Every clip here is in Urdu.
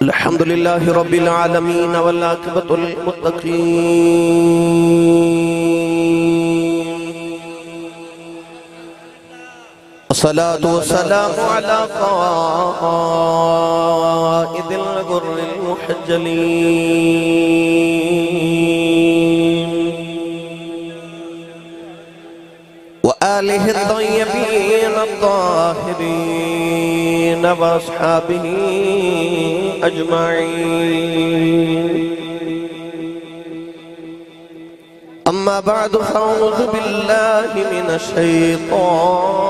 الحمد لله رب العالمين والعاقبة للمتقين الصلاة والسلام على قائد الغر المحجلين وآله الطيبين الطاهرين وأصحابه أجمعين أما بعد فأعوذ بالله من الشيطان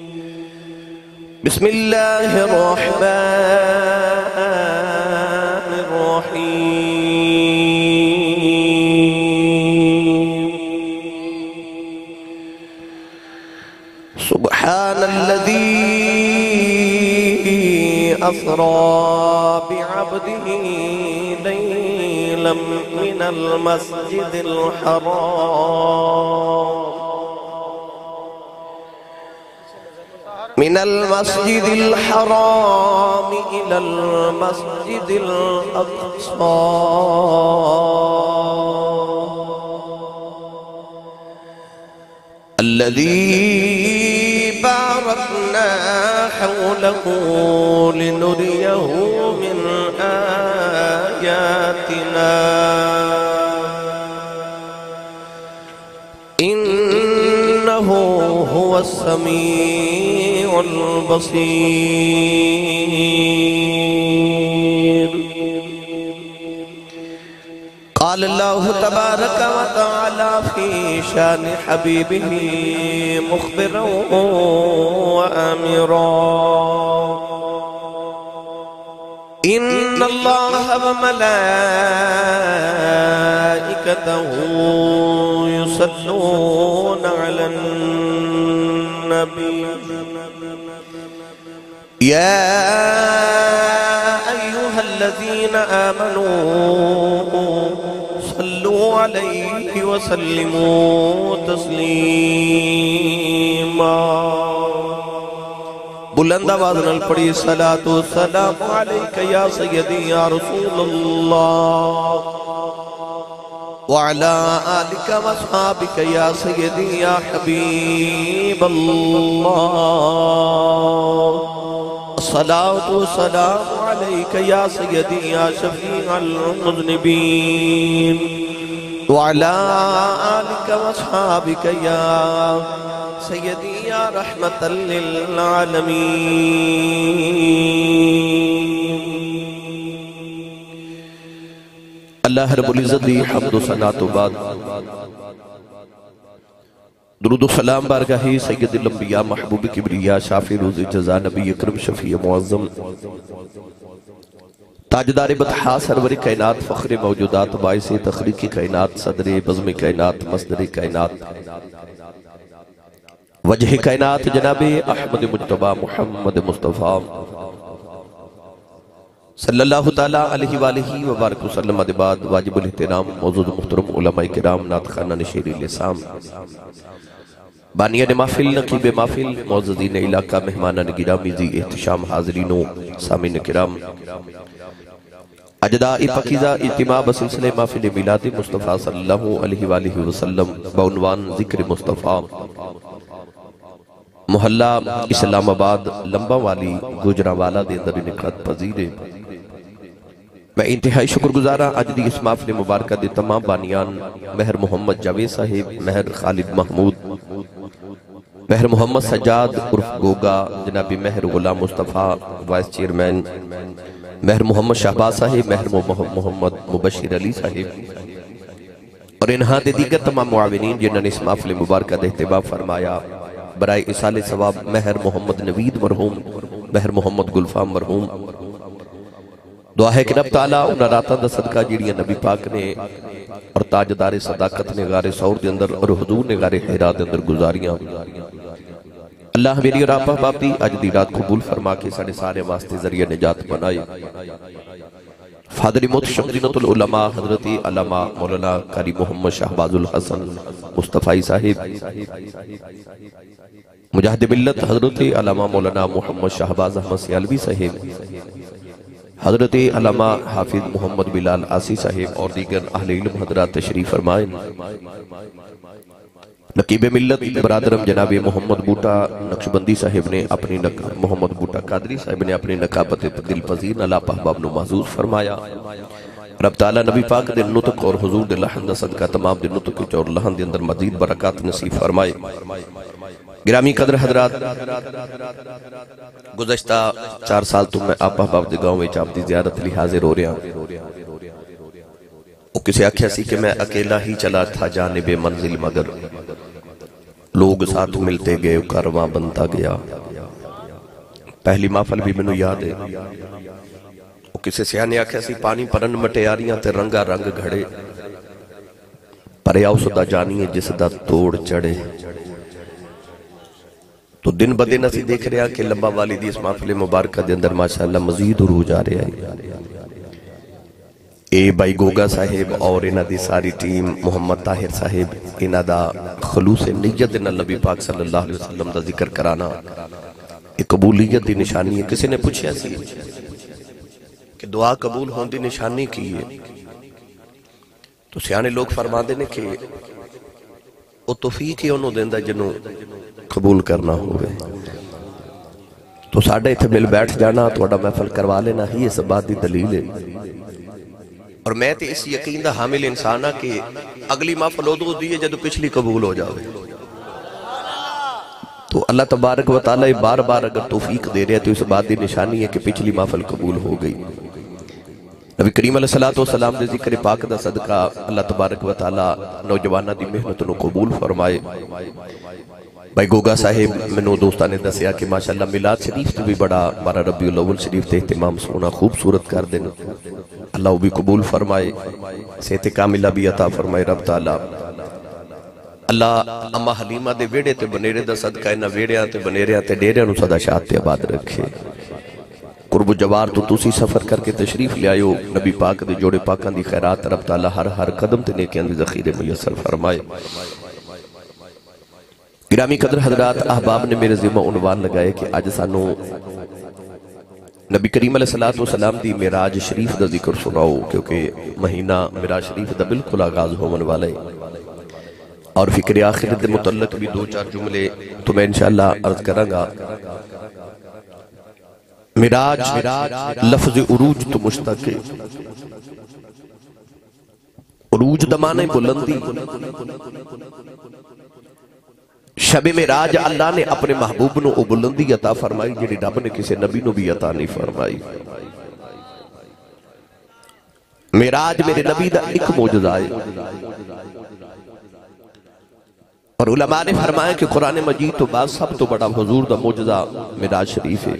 الرجيم بسم الله الرحمن الرحيم سبحان الذي أسرى بعبده ليلا من المسجد الحرام إلى المسجد الأقصى الذي باركنا حوله لنريه من آياتنا إنه هو السميع البصير قال الله تبارك وتعالى في شان حبيبه مخبرا وآمرا إن الله وملائكته يصلون على النبي يا أيها الذين آمنوا صلوا عليه وسلموا تسلیما بلند آواز نال پڑھی صلاۃ و سلام علیک یا سیدی یا رسول اللہ وعلى آلك واصحابك يا سيدي يا حبيب الله الصلاة والسلام عليك يا سيدي يا شفيع المذنبين وعلى آلك واصحابك يا سيدي يا رحمة للعالمين اللہ رب العزت دی حمد و ثنا تو بعد درود و سلام بارگاہی سید الانبیاء محبوب کبریاء شافی روز جزا نبی اکرم شفیع معظم تاجدار بطحا سرور کائنات فخر موجودات باعث تخلیق کائنات صدر بزم کائنات مصدر کائنات وجہ کائنات جناب احمد مجتبہ محمد مصطفیٰ صلی اللہ تعالیٰ علیہ وآلہ وبارک وسلم بعد واجب الاحترام موجود محترم علماء کرام ناطقان نشیر لسام بانیان محفل نقیب محفل معززین علاقہ مہمانان گرامی ذی احتشام حاضرین و سامعین کرام اجداء پاکیزہ اجتماع بسلسلہ محفل میلاد مصطفیٰ صلی اللہ علیہ وآلہ وسلم بعنوان ذکر مصطفیٰ محلہ اسلام آباد لمبا والی گجرانوالہ دے اندر انعقاد پذیر ہے میں انتہائی شکر گزارا آج دی اس محفل مبارکہ دے تمام بانیان مہر محمد جاوید صاحب مہر خالد محمود مہر محمد سجاد عرف گوگا جناب مہر غلام مصطفیٰ وائس چیئرمین مہر محمد شہباز صاحب مہر محمد مبشر علی صاحب اور انہاں دے دیگر تمام معاونین جنہوں نے اس محفل مبارکہ دے اہتمام فرمایا برائے اصال ثواب مہر محمد نوید مرحوم مہر محمد گلفام مرحوم دعا ہے کہ رب تعالیٰ انہا راتاں دا صدقہ جیڑیاں نبی پاک نے اور تاجدار صداقت نے غار سور دے اندر اور حضور نے غار حیرہ دے اندر گزاریاں اللہ میری اور آپ احبابی آج دی رات قبول فرما کے ساڑھے سارے واسطے ذریعہ نجات بنائے فادری متشمدینۃ العلماء حضرت علامہ مولانا قاری محمد شہباز الحسن مصطفی صاحب، مجاہد ملت حضرت علامہ مولانا محمد شہباز احمد سیالوی صاحب، حضرت علامہ حافظ محمد بلال آسی صاحب اور دیگر اہل علم حضرات تشریف فرمائیں۔ نقیب ملت برادرم جناب محمد بوٹا نقشبندی صاحب نے اپنی محمد بوٹا قادری صاحب نے اپنی نقابت دل پذیر اللہ احباب نو محظوظ فرمایا۔ رب تعالیٰ نبی پاک دے نطق اور حضور دے لحن دا صدقہ تمام دے نطق اور لحن دے اندر مزید برکات نصیب فرمائے۔ گرامی قدر حضرات، گزشتہ 4 سال تو میں آپ احباب دے گاؤں میں آپ دی زیارت لی حاضر ہو رہا ہوں۔ وہ کسی آکھیا سی کہ میں اکیلا ہی چلا تھا جانب منزل، مگر لوگ ساتھ ملتے گئے کارواں بنتا گیا۔ پہلی محفل بھی میں نے یاد ہے، وہ کسی سیانے آکھیا سی پانی پرن مٹیاریاں تے رنگا رنگ گھڑے، پریا اس دا جانیے جس دا توڑ چڑھے۔ تو دن بدن اسی دیکھ رہا کہ لمبا والدی اس محفل مبارکہ دے اندر ماشاءاللہ مزید عروج آ رہا ہے۔ اے بھائی گوگا صاحب اور انہ دی ساری ٹیم، محمد طاہر صاحب، انہ دا خلوص نیت انہ نبی پاک صلی اللہ علیہ وسلم دا ذکر کرانا ایک قبولیت دی نشانی ہے۔ کسی نے پوچھا سی کہ دعا قبول ہون دی نشانی کی ہے، تو سیانے لوگ فرما دینے کہ وہ توفیق ہی انہوں دیندہ جنہوں قبول کرنا ہوئے۔ تو ساڑھے اتھے مل بیٹھ جانا توڑا محفل کروا لینا ہی اس بات دی دلیل ہے۔ اور میں تے اس یقین دا حامل انسانہ کہ اگلی محفل ادھو دیئے جدو پچھلی قبول ہو جاوے۔ تو اللہ تبارک و تعالی بار بار اگر توفیق دے رہے تو اس بات دی نشانی ہے کہ پچھلی محفل قبول ہو گئی۔ نبی کریم علیہ السلام دے ذکر پاک دا صدقہ اللہ تبارک و تعالی نوجوانہ دی محنت نو قبول فرمائے۔ بھائی گوگا صاحب منو دوستان نے دسیا کہ ماشاءاللہ میلاد شریف تو بھی بڑا 12 ربیع الاول شریف تے اہتمام سونا خوبصورت کر دینا، اللہ وہ بھی قبول فرمائے، صحت کاملہ بھی عطا فرمائے رب تعالیٰ۔ اللہ اما حلیمہ دے ویڑے تے بنیرے دا صدقہ انہ ویڑیاں تے بنیریاں تے ڈیریاں نو صدا شاہد تے عباد رکھے۔ قرب و جوار تو تُسی سفر کر کے تشریف لے آئیو، نبی پاک دے جوڑے پاکان دی خیرات رب تعالیٰ ہر قدم تے نیکیاں دی ذخیرے میسر فرمائے۔ گرامی قدر حضرات، احباب نے میرے ذمہ عنوان لگائے کہ آج سانو نبی کریم علیہ السلام دی معراج شریف دا ذکر سناؤ، کیونکہ مہینہ معراج شریف دا بالکل آغاز ہومن والے، اور فکر آخرت دے متعلق بھی 2-4 جملے تو میں انشاءاللہ عرض کروں گا۔ معراج لفظ عروج تو مشتق ہے، عروج دمانے بلندی۔ شب معراج اللہ نے اپنے محبوب نو بلندی عطا فرمائی جنہی رب نے کسی نبی نو بھی عطا نہیں فرمائی۔ معراج میرے نبی دا ایک معجزہ ہے، اور علماء نے فرمایا کہ قرآن مجید تو بعد سب تو بڑا حضور دا معجزہ معراج شریف ہے۔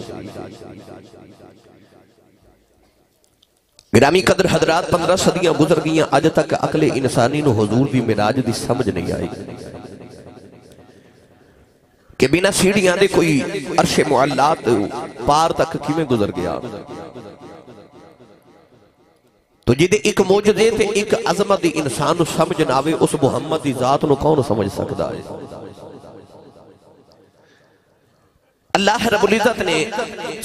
گرامی قدر حضرات، 15 صدیاں گزر گئیاں، آج تک عقل انسانی نو حضور دی معراج دی سمجھ نہیں آئی کہ بنا سیڑھیاں دے کوئی عرش معلات پار تک کیویں گزر گیا۔ تو جدے ایک معجزے تے ایک عظمت دی انسان نو سمجھ ناوے، اس محمد دی ذات نو کون سمجھ سکتا ہے؟ اللہ رب العزت نے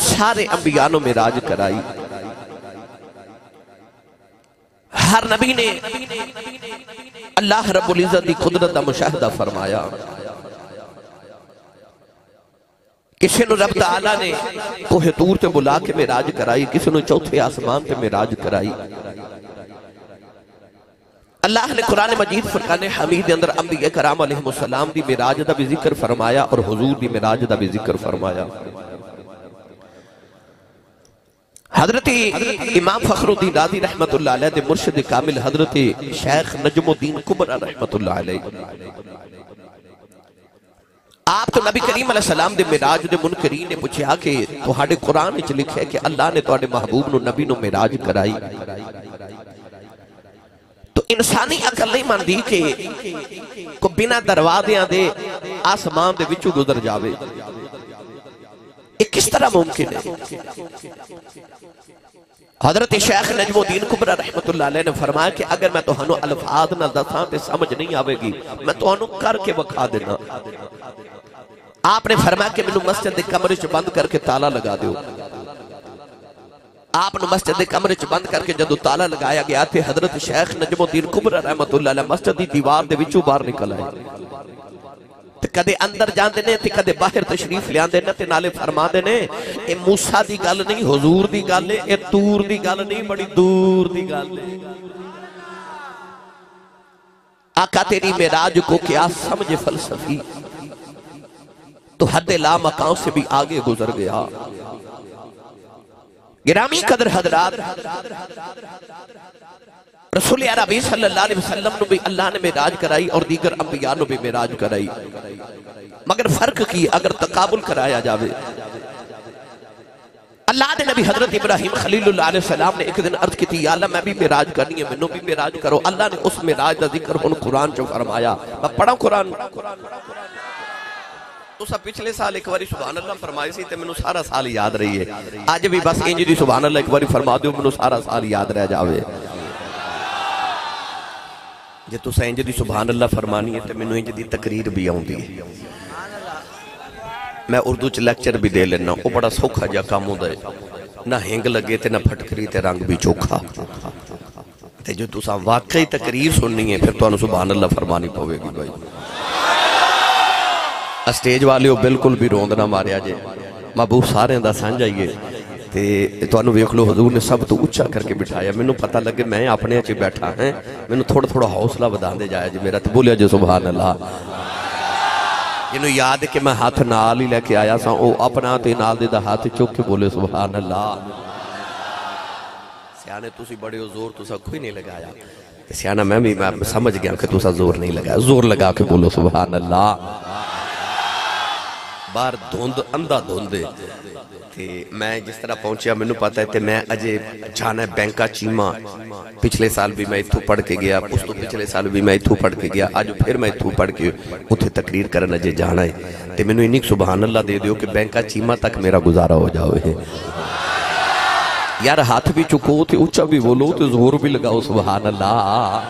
سارے انبیاء نو معراج کرائی، ہر نبی نے اللہ رب العزت دی قدرت دا مشاہدہ فرمایا۔ کسی نو رب تعالیٰ نے کوہ طور تے بلا کے معراج کرائی، کسی نو چوتھے آسمان تے معراج کرائی۔ اللہ نے قرآن مجید فرقان حمید دے اندر انبیاء کرام علیہ السلام دی معراج دا بھی ذکر فرمایا اور حضور دی معراج دا بھی ذکر فرمایا۔ حضرت امام فخر الدین رازی رحمت اللہ علیہ دے مرشد کامل حضرت شیخ نجم الدین کبرا رحمت اللہ علیہ، آپ تو نبی کریم علیہ السلام دے معراج دے منکرین نے پوچھا کہ تہاڈے قرآن وچ لکھیا ہے کہ اللہ نے تہاڈے محبوب نو نبی نو معراج کرائی، تو انسانی عقل نہیں ماندی کہ کو بنا دروازیاں دے آسمان دے وچوں گزر جاوے، یہ کس طرح ممکن ہے؟ حضرت شیخ نجم الدین کبرا رحمت اللہ علیہ نے فرمایا کہ اگر میں توہانو الفاظ نہ دساں تے سمجھ نہیں آوے گی، میں توہانو کر کے بکھا دینا۔ آپ نے فرمایا کہ میں مسجد دے کمرے چ بند کر کے تالا لگا دیو۔ آپ نے مسجد دے کمرے چ بند کر کے جدو تالا لگایا گیا تھے، حضرت شیخ نجم الدین کبرا رحمت اللہ علیہ مسجد دی دیوار دے وچوں باہر نکل آئے، تے کدے اندر جاندے نے تے کدے باہر تشریف لیاندے نے، تے نالے فرما دے نے اے موسیٰ دی گل نہیں، حضور دی گل ہے، اے تور دی گل نہیں، بڑی دور دی گل ہے۔ آقا تیری معراج کو کیا سمجھے فلسفی، تو حد لا مقام سے بھی آگے گزر گیا۔ گرامی قدر حضرات، رسول عربی صلی اللہ علیہ وسلم نے بھی اللہ نے معراج کرائی اور دیگر انبیاء نے بھی معراج کرائی، مگر فرق کی اگر تقابل کرایا جاوے۔ اللہ دے نبی حضرت ابراہیم خلیل اللہ علیہ السلام نے ایک دن عرض کی تھی، یا اللہ میں بھی معراج کرنی ہے، میں نے بھی معراج کرو۔ اللہ نے اس معراج دا ذکر ہن قرآن جو فرمایا، میں پڑھا قرآن۔ تو سب پچھلے سال ایک باری سبحان اللہ فرمائی سی تے میں نے سارا سال یاد رہی ہے، آج بھی بس انج دی سبحان اللہ ایک باری فرما دیو، میں نے سارا سال یاد رہ جاوے۔ جے تو انج دی سبحان اللہ فرمانی ہے تے میں نے انج دی تقریر بھی آؤں دی ہے، میں اردو چ لیکچر بھی دے لینا، وہ بڑا سوکھا جا کام ہوتا ہے، نہ ہنگ لگے تے نہ پھٹکری تے رنگ بھی چوکھا، تے جو تو واقعی تقریر سننی ہے پھر تو انہوں سبحان اللہ فرمانی پوے گی بھائی۔ اسٹیج والے ہو بالکل بھی روند نہ ماریا جے، محبوب سارے دا سان جائیے، تے تو انہوں ویکھ لو حضور نے سب تو اچھا کر کے بٹھایا، میں نے پتہ لگے میں اپنے اچھے بیٹھا ہیں، میں نے تھوڑا تھوڑا حوصلہ بدان دے جایا جی میرا، تے بولیا جو سبحان اللہ۔ جنہوں یاد ہے کہ میں ہاتھ نال ہی لے کے آیا سا، او اپنا تے نال دے دا ہاتھ چوک کے بولے سبحان اللہ۔ سیانے تُسی بڑے ہو، زور تُسا کوئی نہیں لگایا، سیانہ میں بھی سمجھ گیا کہ تُسا زور نہیں لگایا، زور لگا کے بولو سبحان اللہ۔ بار دھوند اندھا دھوندے تے میں جس طرح پہنچیا میں نے پتا ہے تے میں اجے جانا ہے بینکا چیمہ، پچھلے سال بھی میں اتھو پڑھ کے گیا، اس تو پچھلے سال بھی میں اتھو پڑھ کے گیا، آج پھر میں اتھو پڑھ کے اتھے تقریر کرنا اجے جانا ہے، تے میں نے انہیں سبحان اللہ دے دیو کہ بینکا چیمہ تک میرا گزارا ہو جاوے۔ یار ہاتھ بھی چکو تے اچھا بھی بولو تے زور بھی لگاؤ سبحان اللہ۔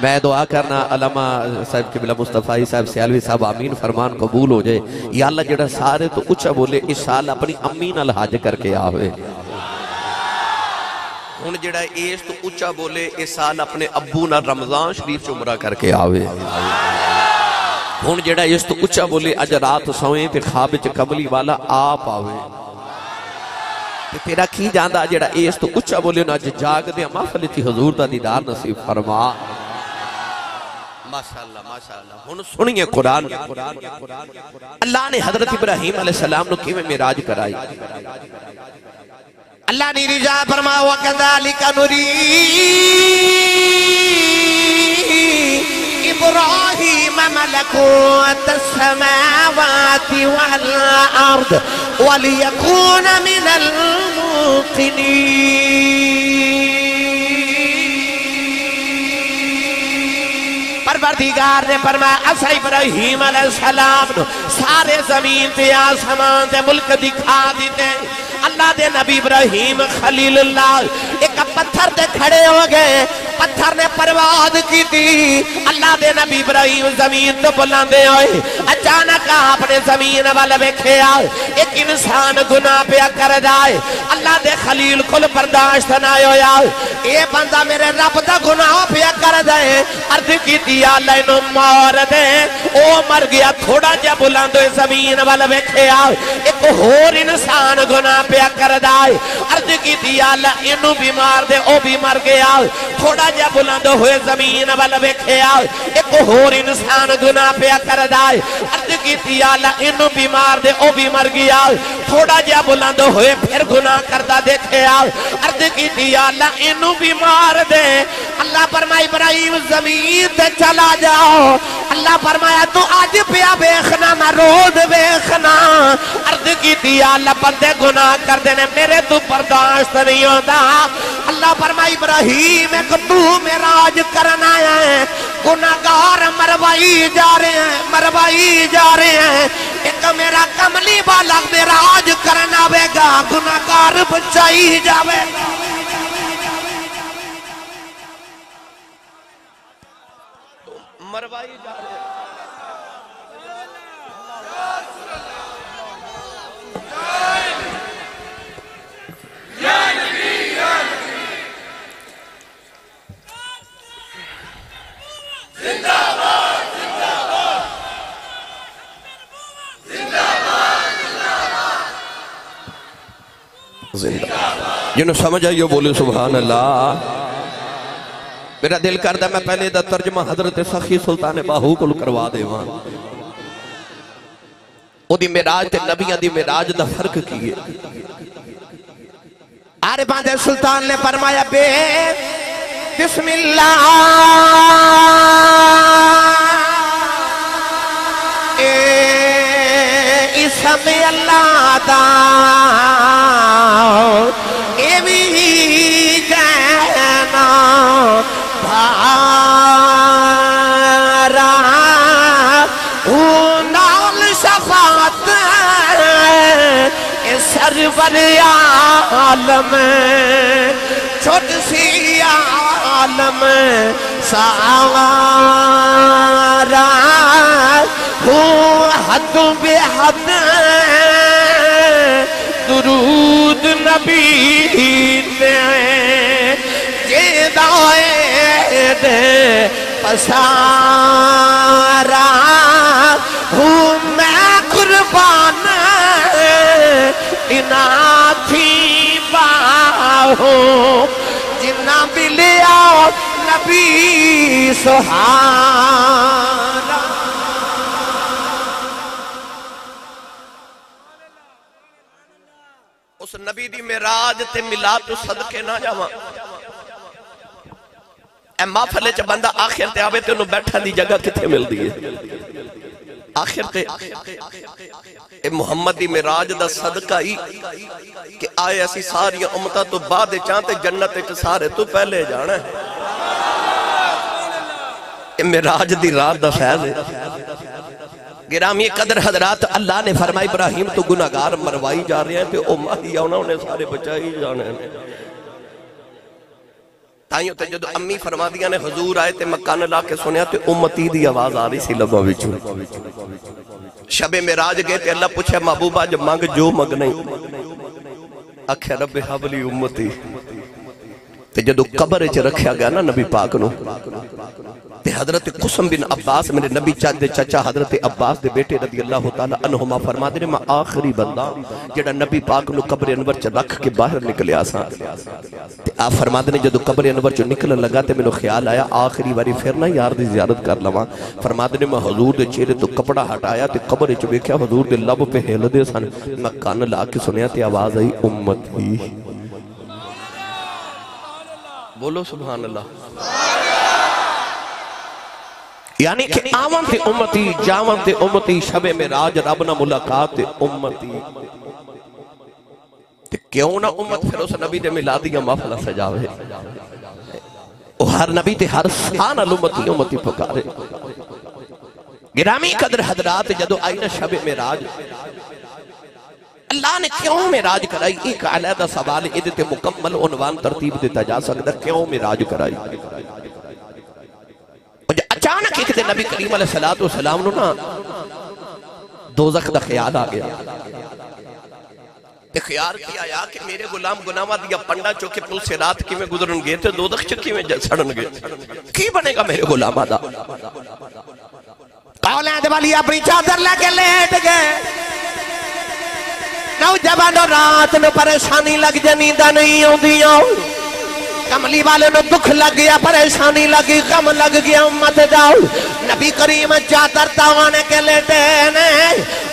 میں دعا کرنا علامہ صاحب قبلہ مصطفی صاحب سیالوی صاحب آمین فرمان قبول ہو جائے، یا اللہ جڑا سارے تو اچھا بولے اس سال اپنی امین الحاج کر کے آوے، ان جڑا ایس تو اچھا بولے اس سال اپنے ابو نہ رمضان شریف عمرہ کر کے آوے، ان جڑا ایس تو اچھا بولے اج رات سوئیں تے خواب چ کملی والا آپ آوے، تیرا کی جاندہ جڑا ایس تو اچھا بولے نا اج جاگ دے محفل تھی حضور دا دیدار نصیب فرما۔ ماشاءاللہ ماشاءاللہ ہن سنیے قرآن۔ اللہ نے حضرت ابراہیم علیہ السلام نے کیویں معراج کرائی، اللہ نے رجا فرمایا وَكَذَلِكَ نُرِي إِبْرَاهِيمَ مَلَكُوتَ السَّمَاوَاتِ وَالْأَرْضِ وَلِيَكُونَ مِنَ الْمُوقِنِينَ۔ پروردگار نے فرمایا اسا ابراہیم علیہ السلام نے سارے زمین تے آسمان تے ملک دکھا دیتے، اللہ دے نبی ابراہیم خلیل اللہ ایک پتھر تے کھڑے ہو گئے، پتھر نے پرواز کی تھی، اللہ دے نبی ابراہیم زمین تو بلاندے ہوئے، اچانک آپ نے زمین والا بیکھے آئے، ایک انسان گناہ پہ کر جائے، اللہ دے خلیل کل برداشت نہ ہویا، اے بندہ میرے رب دا گناہ پہ کر جائے، عرض کی دیا اللہ انہوں مار دے، او مر گیا، تھوڑا جا بلاندے زمین والا بیکھے آئے، ایک اور انسان گناہ پہ کر جائے، عرض کی دیا اللہ انہوں بھی مار دے، او بھی مر گیا، تھوڑا جا بلند ہوئے زمین والا بیکھے آئے، ایک اور انسان گناہ پہ کر جائے، عرض کی دیا اللہ انہوں بھی مار دے، او بھی مر گیا، تھوڑا جا بلند ہوئے پھر گناہ کردہ دیکھے آئے، عرض کی دیا اللہ انہوں بھی مار دے، اللہ فرمایا ابراہیم زمین تے چلا جاؤ، اللہ فرمایا تو آج پیا بیخنا میں رود بیخنا، عرض کی دیا اللہ بندے گناہ کر دینے میرے تو برداشت نہیں ہوتا، اللہ فرمایا ابراہیم ایک تو معراج کرنا ہے، گناہگار مروائی جا رہے ہیں، مروائی جا رہے ہیں، ایک میرا کملی والا میرا آج کرنا وے گا گناہگار بچائی جاوے مروائی جاوے جنہوں سمجھ آئیے بولے سبحان اللہ میرا دل کردہ میں پہلے دا ترجمہ حضرت سخی سلطان باہو کو کروا دے وہاں او دی معراج تے نبیان دی معراج دا فرق کیے عارفان دے سلطان نے فرمایا بے بسم اللہ اسم اللہ دا ایوی جانا بھارا نال شفاعت سرور عالم چھوٹ سی عالم سارا حد بے حد درود نبی نے جدائد پسارا ہوں میں قربان اناتھی باہوں جنہ ملیا نبی سہارا اس نبی دی معراج تے ملاد تو صدقے نہ جاواں اے محفلے چ بندہ آخر تے آوے تے انہوں بیٹھا دی جگہ کتھے مل دی ہے آخر تے اے محمد دی معراج دا صدقہ ہی کہ آئے ایسی ساری امتہ تو بعد چاہتے جنت چ سارے تو پہلے جانا ہے اے معراج دی رات دا فیض ہے گرامی قدر حضرات اللہ نے فرمائی ابراہیم تو گناہگار مروائی جا رہے ہیں تو امتی آنا انہیں سارے بچائی جانے ہیں تائیوں تے جدو امی فرما دیا نے حضور آئے تے مکان لا کے سنیا تے امتی دی آواز آ رہی سی لبا وچوں شب معراج گئے تے اللہ پوچھے محبوبہ جب مانگ جو مگ نہیں اکھے رب حبلی امتی تے جدو قبر چ رکھیا گیا نا نبی پاک نو تے حضرت قسم بن عباس میرے نبی چچا حضرت عباس دے بیٹے رضی اللہ تعالیٰ عنہما فرما دے میں آخری بندہ جڑا نبی پاک نو قبر انور چ رکھ کے باہر نکلے آسان تے آپ فرما دے جدو قبر انور چ نکلن لگا تے میں خیال آیا آخری باری پھر نہ یار دی زیارت کر لواں فرما دے میں حضور دے چہرے تو کپڑا ہٹایا تے قبر چ ویکھیا حضور دے لب پہ ہل دے سن میں کان لا کے سنیا تے آواز آئی امتی بولو سبحان اللہ یعنی کہ آون تے امتی جاون تے امتی شب معراج رب نہ ملاقات تے امتی تے کیوں نہ امت پھر اس نبی دے میلادیاں محفل سجاوے او ہر نبی تے ہر سان امتی امتی پکارے گرامی قدر حضرات جدو آئی نا شب معراج اللہ نے کیوں معراج کرائی ایک علیحدہ سوال ادھے مکمل عنوان ترتیب دیتا جا سکتا کیوں معراج کرائی اچانک ایک دے نبی کریم علیہ السلام نو نا دوزخ دا خیال آ گیا تے خیال کیا یا کہ میرے غلام گناہاں دیا پنڈا چوکے پل سے رات کی میں گزرن گئے تے دوزخ چکی میں سڑن گئے کی بنے گا میرے غلامہ دا اولاد والی اپنی چادر لے کے لیٹ گئے نوجوانوں رات نو پریشانی لگ جانی دا نہیں ہوں دیوں کملی والے نو دکھ لگ گیا پریشانی لگی غم لگ گیا امت جاؤ نبی کریم چادر تاوانے کے لیٹے نے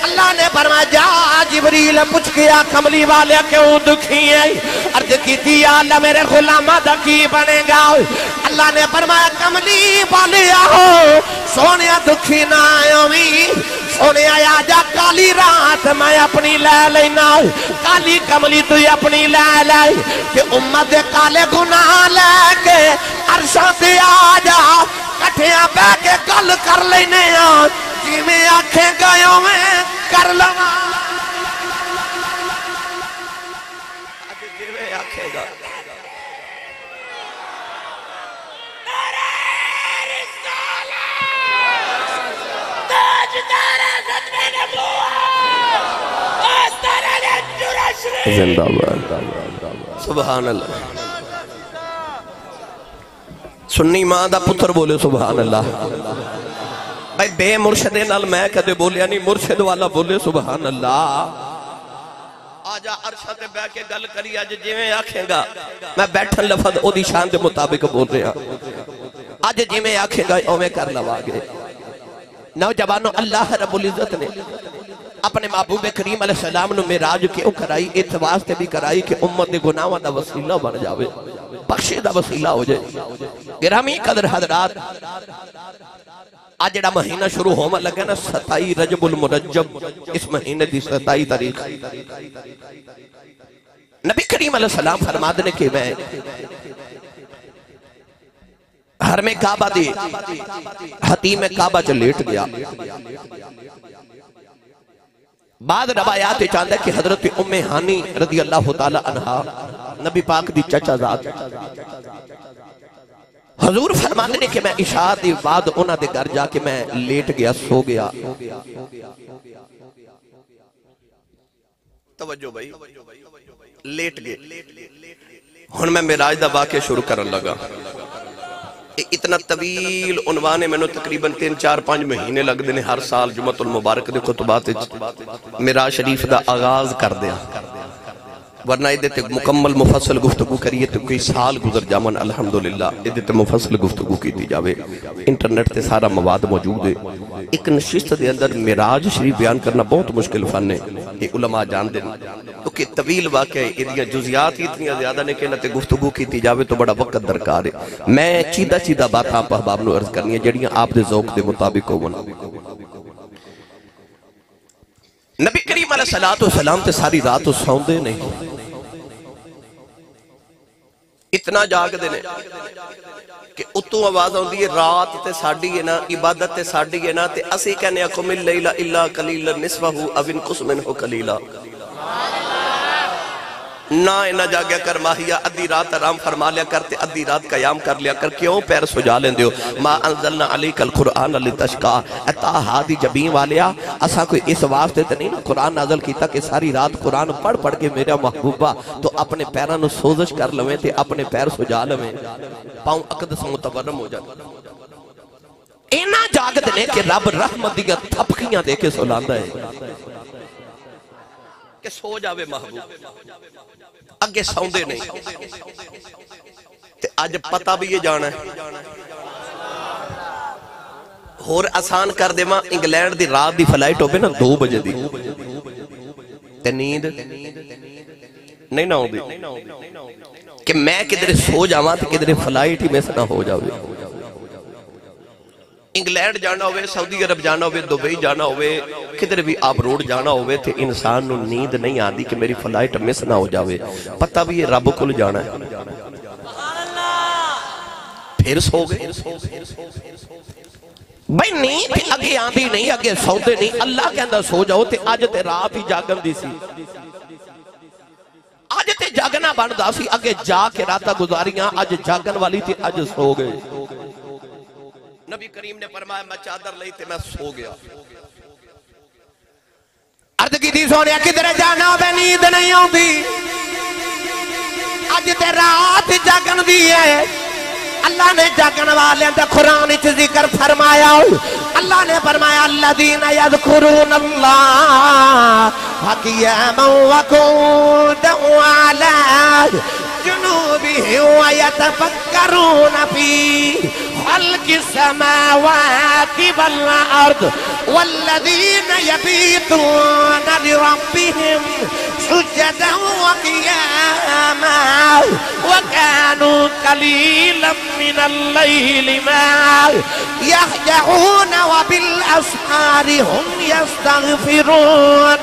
اللہ نے فرمایا جا جبریل پوچھ گیا کملی والے کیوں دکھی ہے عرض کی تھی اللہ میرے غلامہ دا کی بنے گا اللہ نے فرمایا کملی والے آؤ سونیا دکھی نہ آئیومی سونے آیا جا کالی رات میں اپنی لے لینا کالی کملی تو اپنی لے لے کہ امت کالے گناہ لے کے عرشہ سے آجا کٹھیاں بے کے کل کر لینے جی میں آنکھیں گئیوں میں کر زندہ باد سبحان اللہ سنی ماں دا پتر بولے سبحان اللہ بھائی بے مرشد نال میں کدے بولیا نہیں مرشد والا بولے سبحان اللہ آجا عرشہ تے بے کے گل کری آج جیویں آکھیں گا میں بیٹھن لفظ او دی شان دے مطابق بول رہا آج جیویں آکھیں گا اویں کر لوا گے نوجوانوں اللہ رب العزت نے اپنے محبوب کریم علیہ السلام نے معراج کیوں کرائی اس واسطے بھی کرائی کہ امت دے گناہاں دا وسیلہ بن جاوے بخشے دا وسیلہ ہو جائے گرامی قدر حضرات آج جڑا مہینہ شروع ہوما لگا نا 27 رجب المرجب اس مہینے دی 27 تاریخ نبی کریم علیہ السلام فرما دینے کہ میں حرم کعبہ دی حتیم کعبہ چا لیٹ گیا بعد روایات چاند ہے کہ حضرت ام ہانی رضی اللہ تعالی عنہ نبی پاک دی چچا ذات حضور فرماتے نے کہ میں عشاء دی بعد انہاں دے گھر جا کے میں لیٹ گیا سو گیا توجہ بھائی لیٹ گئے ہن میں معراج دا واقعہ شروع کرن لگا اتنا طویل عنوان ہے میں نے تقریباً 3-4-5 مہینے لگ دینے ہر سال جمعۃ المبارک دے خطبات معراج شریف دا آغاز کر دیا ورنہ ادھے مکمل مفصل گفتگو کریے تو کوئی سال گزر جامن الحمدللہ ادھے مفصل گفتگو کی دی جاوے انٹرنیٹ تے سارا مواد موجود ہے ایک نشست دے اندر معراج شریف بیان کرنا بہت مشکل فن ہے یہ علماء جان دیں کیونکہ طویل واقع ہے ادھیاں جزیات اتنی زیادہ نے کہ نہ گفتگو کی دی جاوے تو بڑا وقت درکار ہے میں چیدہ بات آپ احباب نو عرض کرنی ہے جڑیاں آپ دے ذوق دے مطابق ہو نبی کریم علیہ السلام تے ساری رات سوندے نہیں اتنا جاگ دینے کہ اتو آواز ہوندی ہے رات تے ساڑی ہے نا عبادت تے ساڑی ہے نا تے اسی کہنے اکم اللیلہ الا قلیلا نصفہو او انقص منہ قلیلا نہ جاگیا کر ماہیا ادھی رات آرام فرما لیا کرتے ادھی رات قیام کر لیا کر کیوں پیر سجا لیں دیو ما انزلنا علیک القرآن لتشقا اتا ہادی جبین والیا اسا کوئی اس واسطے تے نہیں نا قرآن نازل کیتا کہ ساری رات قرآن پڑھ کے میرا محبوبہ تو اپنے پیرانو سوزش کر لویں تے اپنے پیر سجا لویں پاؤں اقدس متورم ہو جاتا اینا جاگ دنے کہ رب رحمت دیا تھپکیاں دے کے سلاندہ ہے کہ سو جاوے محبوب اگے سوندے نہیں تے آج پتہ بھی یہ جانا ہے اور آسان کر دے ماں انگلینڈ دی رات دی فلائٹ ہو بے نا 2 بجے دی تے نیند نہیں نہ ہو دی کہ میں کدھر سو جاواں تے کدھر فلائٹ ہی میں سے نہ ہو جاوے انگلینڈ جانا ہوئے سعودی عرب جانا ہوئے دبئی جانا ہوئے کدھر بھی آپ روڈ جانا ہوئے تھے انسان نو نیند نہیں آدھی کہ میری فلائٹ مس نہ ہو جاوے پتہ بھی یہ رب کل جانا ہے پھر سو گئے بھئی نیند اگے آندھی نہیں اگے سوتے نہیں اللہ کے اندر سو جاؤ تے آج تے رات ہی جاگن دی سی آج تے جاگنا بندہ سی اگے جا کے راتا گزاریاں آج جاگن والی تھی آج سو گئے نبی کریم نے فرمایا میں چادر لئی تے میں سو گیا عرض کی تھی سونیا کدھر جانا بے نیند نہیں ہوں دی آج تے رات جاگن دی ہے اللہ نے جاگن والے تے قرآن اچھ ذکر فرمایا اللہ نے فرمایا الذین یذکرون اللہ قیاما وقعودا وعلی جنوبہم ویتفکرون فی خلق السماوات والارض والذین یبیتون لربہم سجدا وقیاما وکانوا قلیلا من اللیل ما یحجعون وبالاسحار هم یستغفرون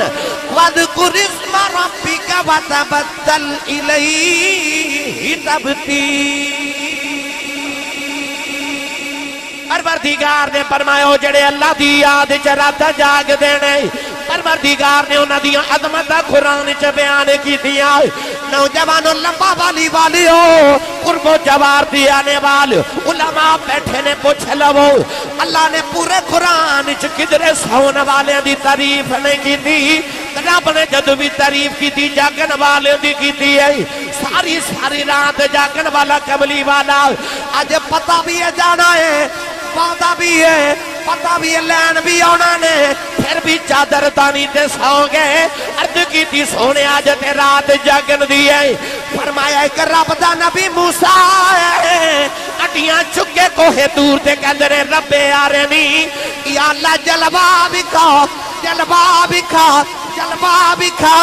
واذکر اسم ربک وتبتل الیہ تبتیلا پروردگار نے فرمایا او جڑے اللہ دی یاد چ رات جاگ دینے پروردگار نے انہاں دی عظمت قرآن چ بیان کیتیاں نوجوانوں لمبا والی والیو قرب و جوار دی آنے والے علماء بیٹھے نے پوچھ لو اللہ نے پورے قرآن چ کدرے سون والے دی تعریف نہیں کی تھی رب نے جدو بھی تعریف کی تھی جاگن والے دی کی تھی ساری رات جاگن والا قبلی والا آج پتہ بھی ہے جانا ہے وعدہ بھی ہے پتہ بھی ہے لین بھی آنا نے پھر بھی چادر تانی تے سو گئے عرض کی تھی سونے آج تے رات جاگن دی ہے فرمایا کہ رب دا نبی موسیٰ ہے اٹیاں چکے کوہ دور تے کہندرے رب آرنی یا اللہ جلوہ بکھا جلوہ بکھا جلوہ بکھا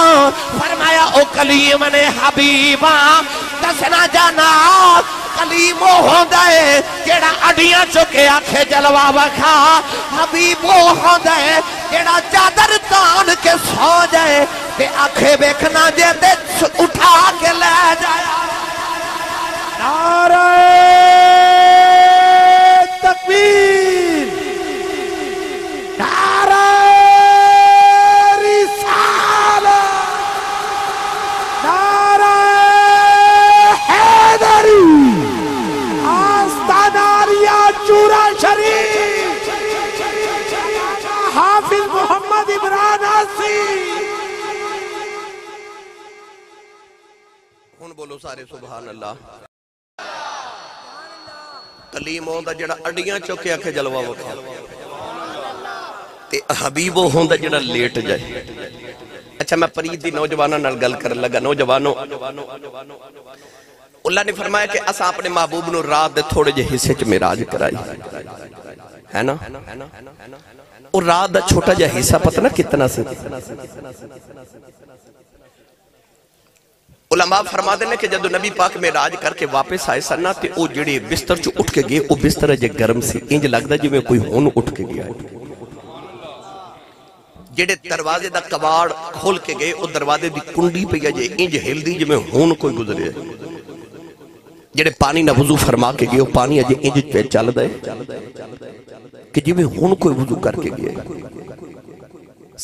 فرمایا او کلیم نے حبیباں دسنا جانا کلیم وہ ہوندہ ہے جیڑا اڈیاں چکے آنکھیں جلوہ بکھا حبیب وہ ہوندہ ہے جیڑا چادر تان کے سو جائے تے آنکھیں بیکھنا جیتے اٹھا کے لے جائے نعرہ تکبیر نعرہ رسالہ نعرہ حیدری آستاناریہ چورا شریف حافظ محمد عمران آسی ہن بولو سارے سبحان اللہ کلیم ہوندا جڑا اڈیاں چوکے آکھے جلوہ وکھا تے حبیب ہوندا جڑا لیٹ جائے اچھا میں پرید دی نوجوانوں نال گل کرن لگا نوجوانوں اللہ نے فرمایا کہ اسا اپنے محبوب نو رات دے تھوڑے جے حصے چ معراج کرائی ہے نا اور رات دا چھوٹا جا حصہ پتہ نا کتنا سے علماء فرما دینے کہ جدو نبی پاک میں راج کر کے واپس آئے سننا تے او جڑے بستر چو اٹھ کے گئے او بستر جے گرم سی انج لگدا جی میں کوئی ہون اٹھ کے گیا جڑے دروازے دا کباڑ کھول کے گئے او دروازے دی کنڈی پہ جے انج ہل دی جی میں ہون کوئی گزرے جڑے پانی نہ وضو فرما کے گئے او پانی اجے انج پہ چل دے کہ جی میں ہون کوئی وضو کر کے گئے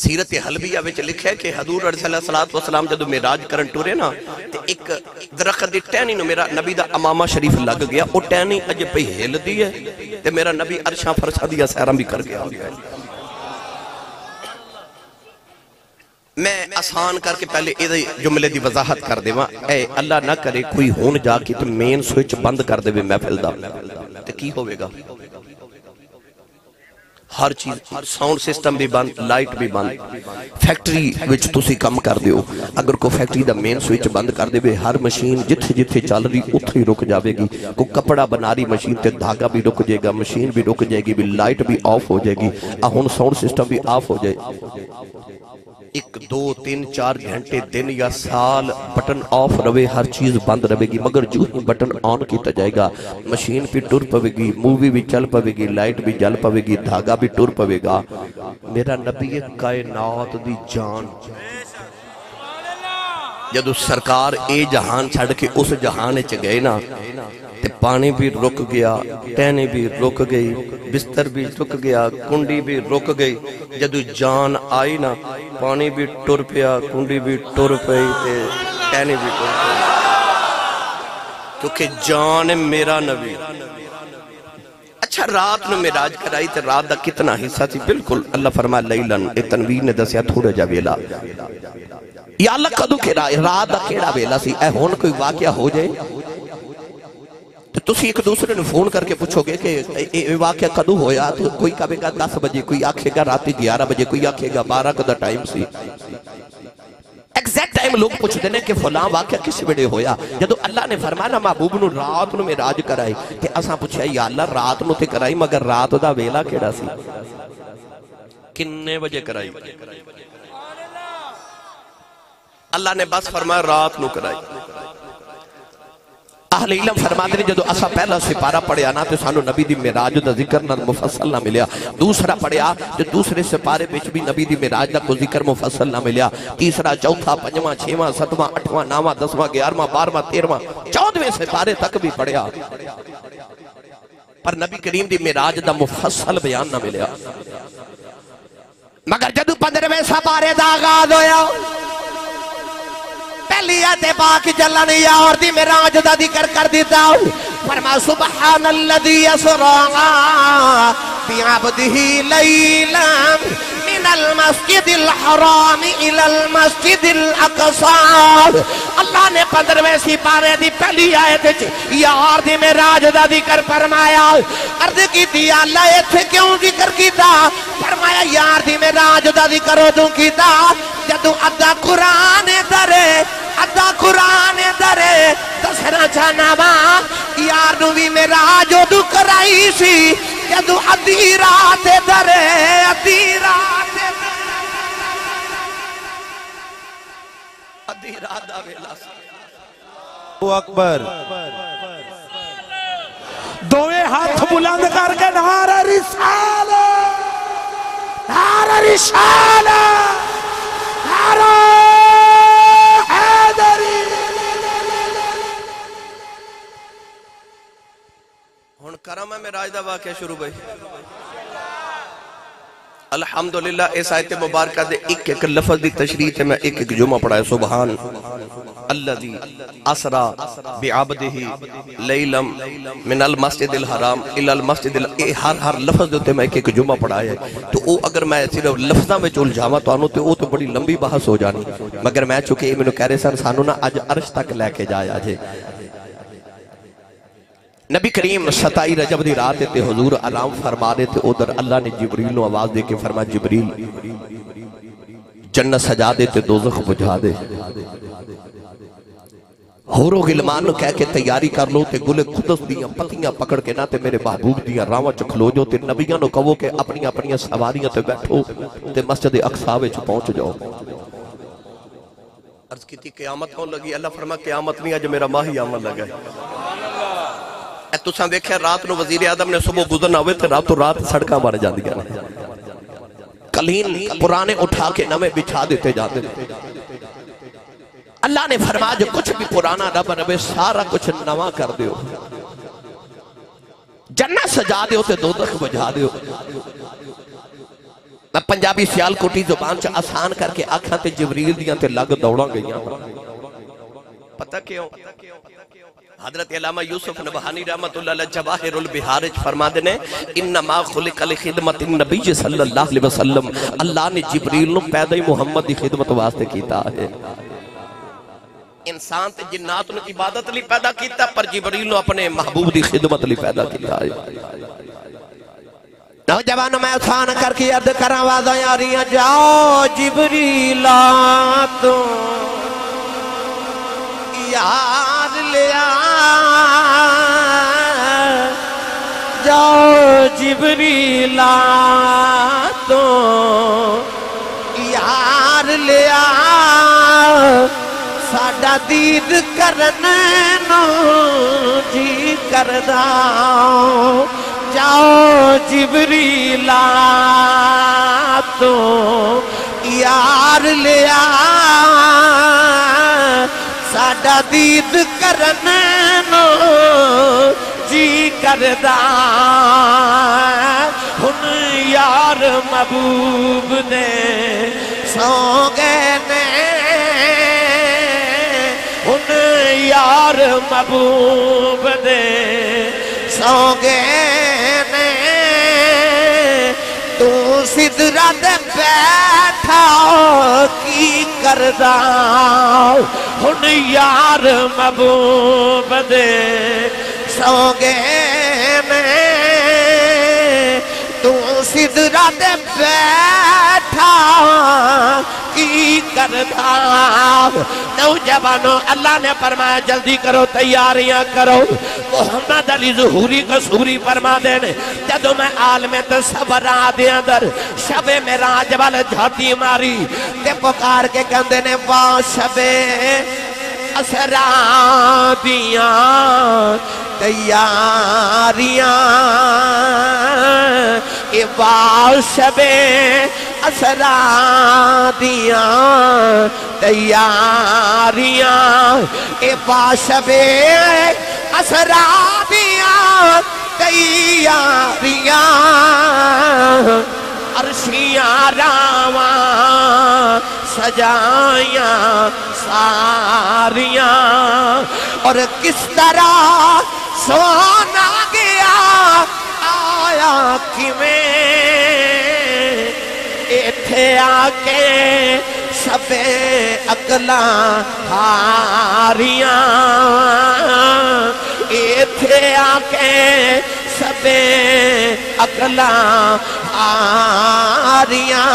سیرت حلبیہ وچ لکھا ہے کہ حضور علیہ السلام جدو معراج کرن ٹورے نا تے ایک درخت دی ٹہنی نو میرا نبی دا امامہ شریف لگ گیا او ٹہنی اجے پہ ہل دی ہے تے میرا نبی عرشاں فرشاں دیا سیراں بھی کر گیا میں آسان کر کے پہلے اے جملے دی وضاحت کر دیواں اے اللہ نہ کرے کوئی ہون جا کے تو مین سوئچ بند کر دے محفل دا تے کی ہوے گا ہر چیز ساؤنڈ سسٹم بھی بند لائٹ بھی بند فیکٹری وچ تسی کم کر دیو اگر کو فیکٹری دا مین سوئچ بند کر دے ہر مشین جتھے جتھے چل رہی اتھے ہی رک جاوے گی کو کپڑا بنا رہی مشین تے دھاگا بھی رک جائے گا مشین بھی رک جائے گی بھی لائٹ بھی آف ہو جائے گی ہن ساؤنڈ سسٹم بھی آف ہو جائے 1 2 3 4 گھنٹے دن یا سال بٹن آف روے ہر چیز بند روے گی مگر جو ہی بٹن آن کیتا جائے گا مشین بھی ٹور پوے گی مووی بھی چل پوے گی لائٹ بھی جل پوے گی دھاگا بھی ٹور پوے گا میرا نبی کائنات دی جان جدو سرکار اے جہان چھڑ کے اس جہان چ گئے نا تے پانی بھی رک گیا ٹہنی بھی رک گئی بستر بھی رک گیا کنڈی بھی رک گئی جدو جان آئی نا پانی بھی ٹر پیا کنڈی بھی ٹر پئی تے ٹہنی بھی ٹر پئی کیونکہ جان میرا نبی اچھا رات نو معراج کرائی تے رات دا کتنا حصہ تھی بالکل اللہ فرمایا لیلن اے تنویر نے دسیا تھوڑا جا ویلا یا اللہ کدو کہ رات دا کیڑا ویلا سی اے ہون کوئی واقعہ ہو جائے تو تسی ایک دوسرے نے فون کر کے پوچھو گے کہ اے واقعہ کدو ہویا تو کوئی کہے گا 10 بجے کوئی آکھے گا راتی 11 بجے کوئی آکھے گا 12 کا دا ٹائم سی ایگزیکٹ ٹائم لوگ پوچھ دینے کہ فلاں واقعہ کس ویلے ہویا جدو اللہ نے فرمایا محبوب نو رات نو معراج کرائی کہ اساں پوچھیا یا اللہ رات نو تے کرائی مگر رات دا ویلا کیڑا سی کنے بجے کرائی اللہ نے بس فرمایا رات نو کرائی اہل علم فرماتے ہیں جدو اسا پہلا سپارہ پڑھیا نا تو سانو نبی دی معراج دا ذکر نہ مفصل نہ ملیا دوسرا پڑھیا جو دوسرے سپارے بچ بھی نبی دی معراج دا کوئی ذکر مفصل نہ ملیا تیسرا چوتھا پنجواں چھواں ستواں اٹھواں نواں 10واں 11واں 12واں 13واں 14ویں سپارے تک بھی پڑھیا پر نبی کریم دی معراج دا مفصل بیان نہ ملیا مگر جدو 15ویں سپارے دا آغاز ہویا پہلی آیت پاک جلن یار دی معراج دا ذکر کر دیتا فرما سبحان الذی اسرا بعبدہ لیلا من المسجد الحرام الى المسجد الاقصى اللہ نے 15ویں سپارے دی پہلی آیت یار دی معراج دا ذکر فرمایا عرض کی تھی اللہ ایتھے کیوں ذکر کیتا فرمایا یار دی معراج دا ذکر ادوں کیتا جدو ادھا قرآن درے دسنا چاہنا ماں یار نو بھی معراج ادھو کرائی سی جدو ادھی رات درے دا ویلا سی اکبر دوے ہاتھ بلند کر کے نعرہ رسالت نعرہ رسالت نعرہ حیدری ہن کرم ہے معراج دا واقعہ شروع بھائی الحمدللہ اس آیت مبارکہ دے ایک ایک لفظ دی تشریح تے میں ایک ایک جمعہ پڑھا ہے سبحان الذی اسرا بعبدہ لیلا من المسجد الحرام الى المسجد ہر لفظ دے میں ایک ایک جمعہ پڑھا ہے تو او اگر میں صرف لفظاں میں چول جاواں تو تے او تو بڑی لمبی بحث ہو جانی مگر میں چونکہ مینوں کہہ رہے سن سانو نا اج عرش تک لے کے جایا جے نبی کریم 27 رجب دی رات تے حضور علام فرما دے تے ادھر اللہ نے جبریل نو آواز دے کے فرما جبریل جنت سجا دے تے دوزخ بجھا دے حورو غلمان نو کہہ کے تیاری کر لو تے گلے قدس دیاں پتیاں پکڑ کے نہ تے میرے محبوب دیاں راواں چکھلو جو تے نبیاں نو کہو کہ اپنی اپنی سواریاں تے بیٹھو تے مسجد اقصی وچ پہنچ جاؤ عرض کی تھی قیامت ہون لگی اللہ فرما قیامت نہیں اج میرا ماہی آمد لگا ہے تُساں دیکھیں رات نو وزیر اعظم نے صبح گزرنا ہوئے تھے رات سڑکاں بار جا دیا کلین پرانے اٹھا کے نمیں بچھا دیتے جاتے اللہ نے فرمایا جو کچھ بھی پرانا رب ربے سارا کچھ نواں کر دیو جنت سجا دیو تے دوزخ بجھا دیو میں پنجابی سیال کوٹی زبان چا آسان کر کے آکھاں تے جبریل دیاں تے لگ دوڑاں گئیاں پتہ کیوں حضرت علامہ یوسف نبہانی رحمت اللہ علیہ جواہر البحارج فرما دینے انما خلق لخدمت النبی صلی اللہ علیہ وسلم اللہ نے جبریل نو پیدا محمد دی خدمت واسطے کیتا ہے انسان تے جنات نو عبادت لی پیدا کیتا پر جبریل نو اپنے محبوب دی خدمت لی پیدا کیتا ہے نوجوانوں میں آسان کر کے عرض کراں آوازاں یاریاں جاؤ جبریلا تو یاد لیا جاؤ جبریلا تو یار لیا ساڈا دید کرنے نو جی کردا جاؤ جبریلا تو یار لیا ساڈا دید کرنے نو جی کردا ہن یار محبوب نے سو گئے نے ہن یار محبوب نے سو گئے نے تو سدرہ دے بیٹھا کی کردا ہن یار محبوب دے سو گئے میں تو سدرہ دے بیٹھا کی کردا نوجوانوں اللہ نے فرمایا جلدی کرو تیاریاں کرو محمد علی ظہوری قصوری فرما دینے جدو میں عالم تصور آدھے اندر شب معراج والا جھاتی ماری تے پکار کے کہندے نے واہ شب اسرا دیاں تیاریاں اے واہ شب اسرا دیاں تیاریاں اے واہ شب اسرا دیاں تیاریاں عرشیاں راواں سجائیاں ساریاں اور کس طرح سونا گیا آیا کیویں ایتھے آکے سبے اقلاں ہاریاں ایتھے آکے سبے اقلاں ہاریاں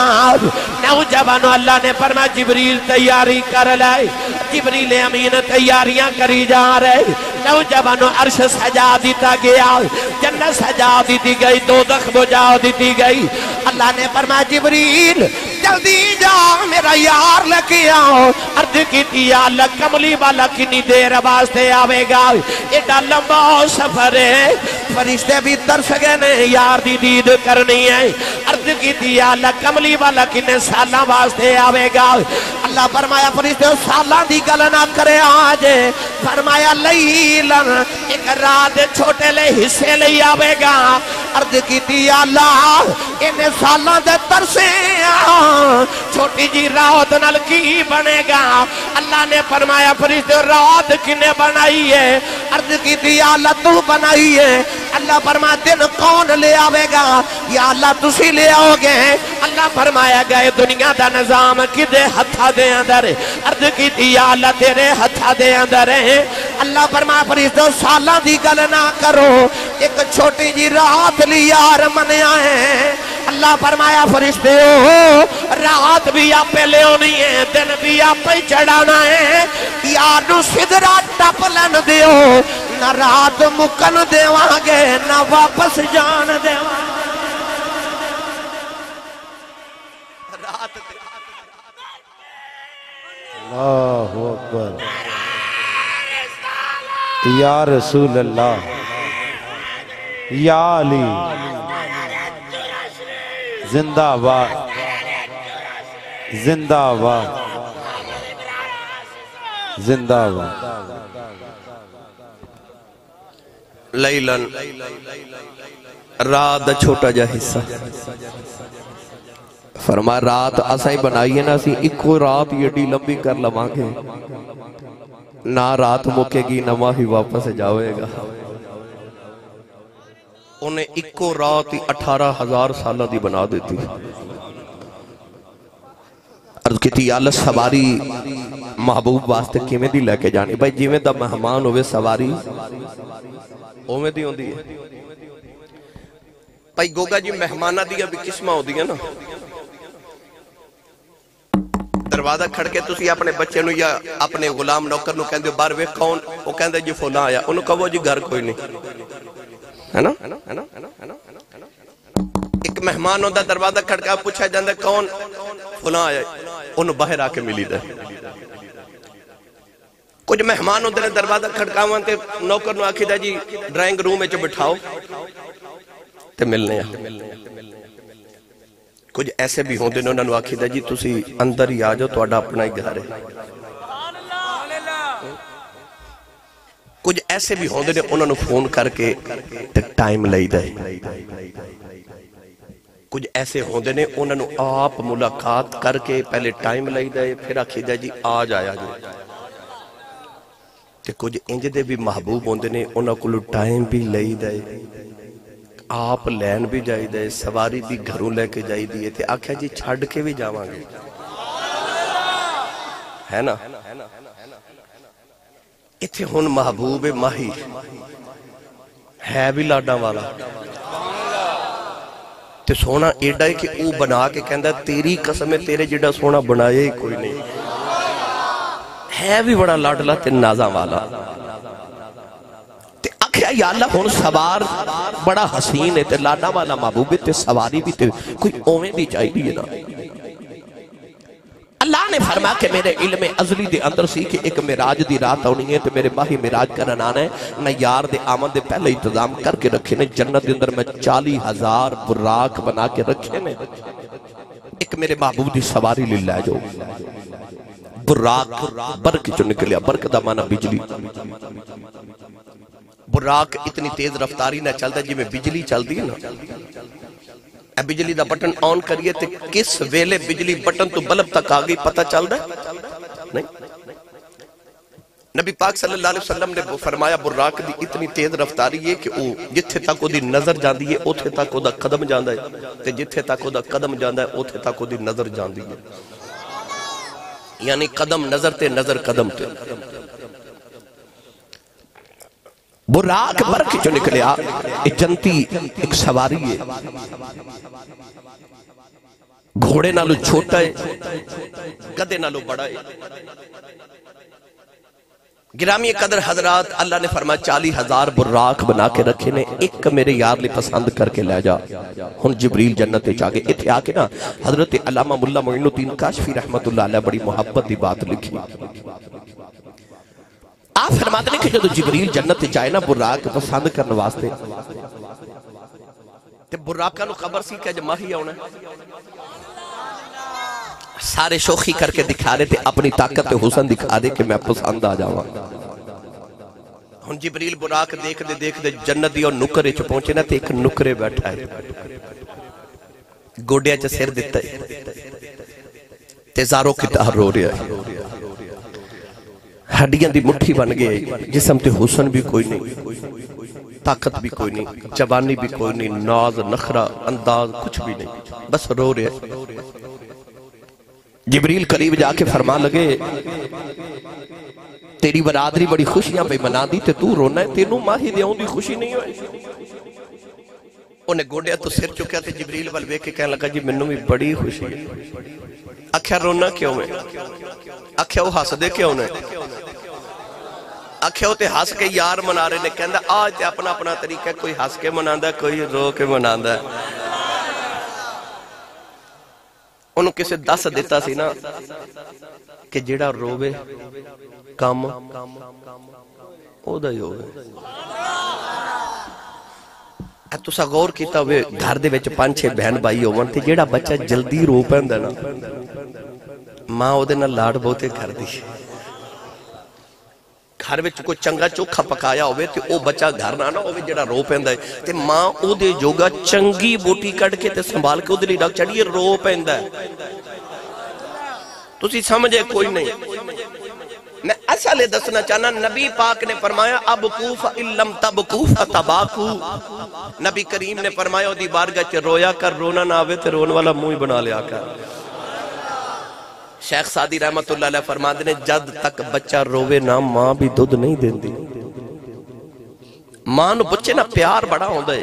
نوجوانوں اللہ نے فرمایا جبریل تیاری کر لائے جبریل امین تیاریاں کری جا رہے نوجوانوں عرش سجا دیتا گیا جنت سجا دیتی گئی دوزخ بجا دیتی گئی اللہ نے فرمایا جبریل جلدی جا میرا یار لکے آؤ عرض کی تھی اللہ کملی والا کنی دیر واسطے آوے گا ایڈا لمبا سفر ہے فرشتے بھی ترس گئے نے یار دی دید کرنی ہے عرض کی تھی اللہ کملی والا کنے سالاں واسطے آوے گا اللہ فرمایا فرشتے سالاں دی گل نہ کرے آجے فرمایا لیلن ایک رات چھوٹے لے حصے لے آوے گا عرض کی تھی اللہ انہیں سالاں دے ترسے چھوٹی جی رات نل کی بنے گا اللہ نے فرمایا فرشتے رات کنے بنائی ہے عرض کی تھی اللہ تو بنائی ہے اللہ فرمایا دن کون لے آوے گا یا اللہ تسی لے آؤ گے اللہ فرمایا گئے دنیا دا نظام کدے ہتھا دے اندر عرض کی تھی یا اللہ تیرے ہتھا دے اندر ہے اللہ فرمایا فرشتے سالاں دی گل نہ کرو ایک چھوٹی جی رات لی یار منیا ہے اللہ فرمایا فرشتے ہو رات بھی آپ پہ لے ہونی ہے دن بھی آپ پہ چڑھانا ہے یارو صدرہ ٹپ لن دیو نہ رات مکن دیواں گے نہ واپس جان دیواں اللہ اکبر یا رسول اللہ یا علی زندہ باد زندہ باد زندہ باد لیلن رات دا چھوٹا جا حصہ فرمایا رات اسائی بنائیے نا سی ایکو رات یہ لمبی کر لمانگے نہ رات موکے گی نہ ماہی واپس جاوے گا انہیں ایکو رات 18,000 سالہ دی بنا دیتی عرض کی تھی اللہ سواری محبوب واسطے کیمیں دی لے کے جانی بھائی جیویں دا مہمان ہوئے سواری اومیں دی ہوندی ہے بھائی گوگا جی مہمانہ دیا بھی قسمہ ہو دیا نا دروازہ کھڑ کے تسی اپنے بچے نو یا اپنے غلام نوکر نو کہندے بار وے کون وہ کہندے جی فلاں آیا انہوں کہو جی گھر کوئی نہیں ہے نا ایک مہمان ہوندہ دروازہ کھڑ کے پوچھا جاندے کون فلاں آیا انہوں باہر آکے ملی دے کچھ مہمان ہوندے دروازہ کھڑکا ہوندے نوکر نو آکھی دے جی ڈرائنگ روم میں جو بٹھاؤ تے ملنے آ کچھ ایسے بھی ہوندے انہوں نے آکھی دے جی تسی اندر ہی آ جاؤ تو اڈا اپنا ہی گھر ہے کچھ ایسے بھی ہوندے نے انہوں نے فون کر کے ٹائم لئی دے کچھ ایسے ہوندے نے انہوں نے آپ ملاقات کر کے پہلے ٹائم لئی دے پھر آکھی دے جی آج آیا جو کہ کچھ انج دے بھی محبوب ہوندے نے انہوں کو ٹائم بھی لئی دے آپ لین بھی جائی دے سواری بھی گھروں لے کے جائی دیئے تھے آکھا جی چھڑ کے بھی جاواں گے ہے نا اتھے ہون محبوب ماہی ہے بھی لاڈاں والا تے سونا ایڈا ہے کہ او بنا کے کہندہ تیری قسم تیرے جڑا سونا بنائے ہی کوئی نہیں ہے بھی بڑا لاڈلا تے نازاں والا یا اللہ ہون سوار بڑا حسین ہے تے لاڈا والا محبوب تے سواری بھی تے کوئی اویں دی چاہی دی نا اللہ نے فرمایا کہ میرے علم ازلی دے اندر سی کہ ایک مراج دی رات ہونی ہے تے میرے باہی مراج کرن آنا ہے نہ یار دے آمن دے پہلے انتظام کر کے رکھے نے جنت دے اندر میں 40,000 براق بنا کے رکھے نے ایک میرے محبوب دی سواری للہ جو براق برک جو نکلیا برک دا مانا بجلی براق اتنی تیز رفتاری نہ چلتا جی میں بجلی چل دی نا اے بجلی دا بٹن آن کریے تے کس ویلے بجلی بٹن تو بلب تک آگئی پتہ چل دا نہیں. نبی پاک صلی اللہ علیہ وسلم نے فرمایا براق دی اتنی تیز رفتاری ہے کہ وہ جتھے تک وہ دی نظر جاندی ہے اوتھے تک وہ دا قدم جاندہ ہے تے جتھے تک وہ دا قدم جاندہ ہے اوتھے تک وہ دی نظر جاندی ہے. یعنی قدم نظر تے نظر قدم تے. براق برک جو نکلیا ایک جنتی ایک سواری ہے گھوڑے نالو چھوٹا ہے گدے نالو بڑا ہے. گرامی قدر حضرات اللہ نے فرمایا 40,000 براق بنا کے رکھے نے ایک میرے یار لے پسند کر کے لے جا. ہن جبریل جنت چاہے اتھے آکے نا حضرت علامہ ملا معین الدین کاشفی رحمت اللہ علیہ بڑی محبت دی بات لکھی. آپ فرماتے ہیں کہ جب جبریل جنت جائے نا براق پسند کرنے واسطے تے براقہ نو خبر سی کہ جب ماہی آونا سارے شوخی کر کے دکھا رہے تھے اپنی طاقت حسن دکھا دے کہ میں پسند آ جاؤں. ہن جبریل براق دیکھ دے جنت دی اور نکرے چ پہنچے نا تے ایک نکرے بیٹھا ہے گوڑیا چ سر دیتا ہے تے زاروں کی طرح رو رہا ہے. ہڈیاں دی مٹھی بن گئے جسم تے حسن بھی کوئی نہیں طاقت بھی کوئی نہیں جوانی بھی کوئی نہیں ناز نخرہ انداز کچھ بھی نہیں بس رو رہے ہیں. جبریل قریب جا کے فرما لگے تیری برادری بڑی خوشیاں پہ منا دی تے تو رونا ہے تینوں ماہی دیاں دی خوشی نہیں ہوئے. انہیں گوڑیا تو سر چکیا تھے جبریل والوے کے کہنے لگا جی منوں بھی بڑی خوشی ہے. اکھیا رونا کیوں ہے اکھیا وہ ہس دے کیوں نے اکھیا وہ تے ہس کے یار منا رہے نے کہندہ آج تے اپنا اپنا طریقہ کوئی ہس کے مناندہ کوئی رو کے مناندہ. انہوں کسے دس دیتا سی نا کہ جیڑا روے کام او دا ہی ہوئے. تو سا غور کیتا ہوئے گھر دے ویچ 5-6 بہن بائی ہوون تھے جیڑا بچہ جلدی رو پہندہ نا ماں او دے نا لاڑ بہتے گھر دی گھر وچ کوئی چنگا چوکھا پکایا ہوئے تے او بچہ گھر نہ ہوئے جڑا رو پیندا ہے تے ماں او دے جوگا چنگی بوٹی کٹ کے تے سنبھال کے او دے لئی ڈاک چڑھیے رو پیندا ہے. تسی سمجھے کوئی نہیں. میں اصل دسنا چاہنا نبی پاک نے فرمایا اب کوف علم تب کوف تباکو. نبی کریم نے فرمایا او دی بارگاہ چ رویا کر رونا نہ آوے تے رون والا منہ بنا لیا کر. شیخ سعدی رحمت اللہ علیہ فرماتے نے جد تک بچہ روے نا ماں بھی دودھ نہیں دین دی. ماں نو بچے نا پیار بڑا ہوندہ ہے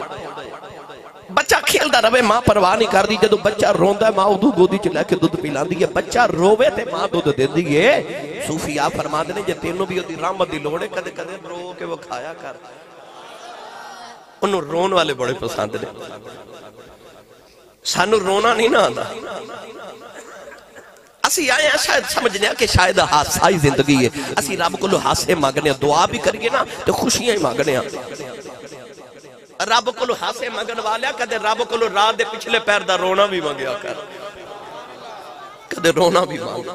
بچہ کھیل دا روے ماں پرواہ نہیں کر دی جدو بچہ روندہ ہے ماں ادھو گودی چلے کے دودھ پیلان دی ہے بچہ روے تے ماں دودھ دین دی ہے. صوفیاء فرماتے نے جے تینوں بھی ہوتی رحمت دی لوڑے کدے کدے رو کے وہ کھایا کر. انہوں رون والے بڑے پسند نے سانو رونا نہیں نہ آندا. اسی آئے ہیں شاید سمجھنے کہ شاید حادثائی زندگی ہے اسی رب کو لو حادثے مانگنے ہیں دعا بھی کریے نا تو خوشیاں ہی مانگنے ہیں. رب کو لو حادثے مانگن والے کدے رب کو لو راہ دے پچھلے پیر دا رونا بھی مانگیا کر کدے رونا بھی مانگا.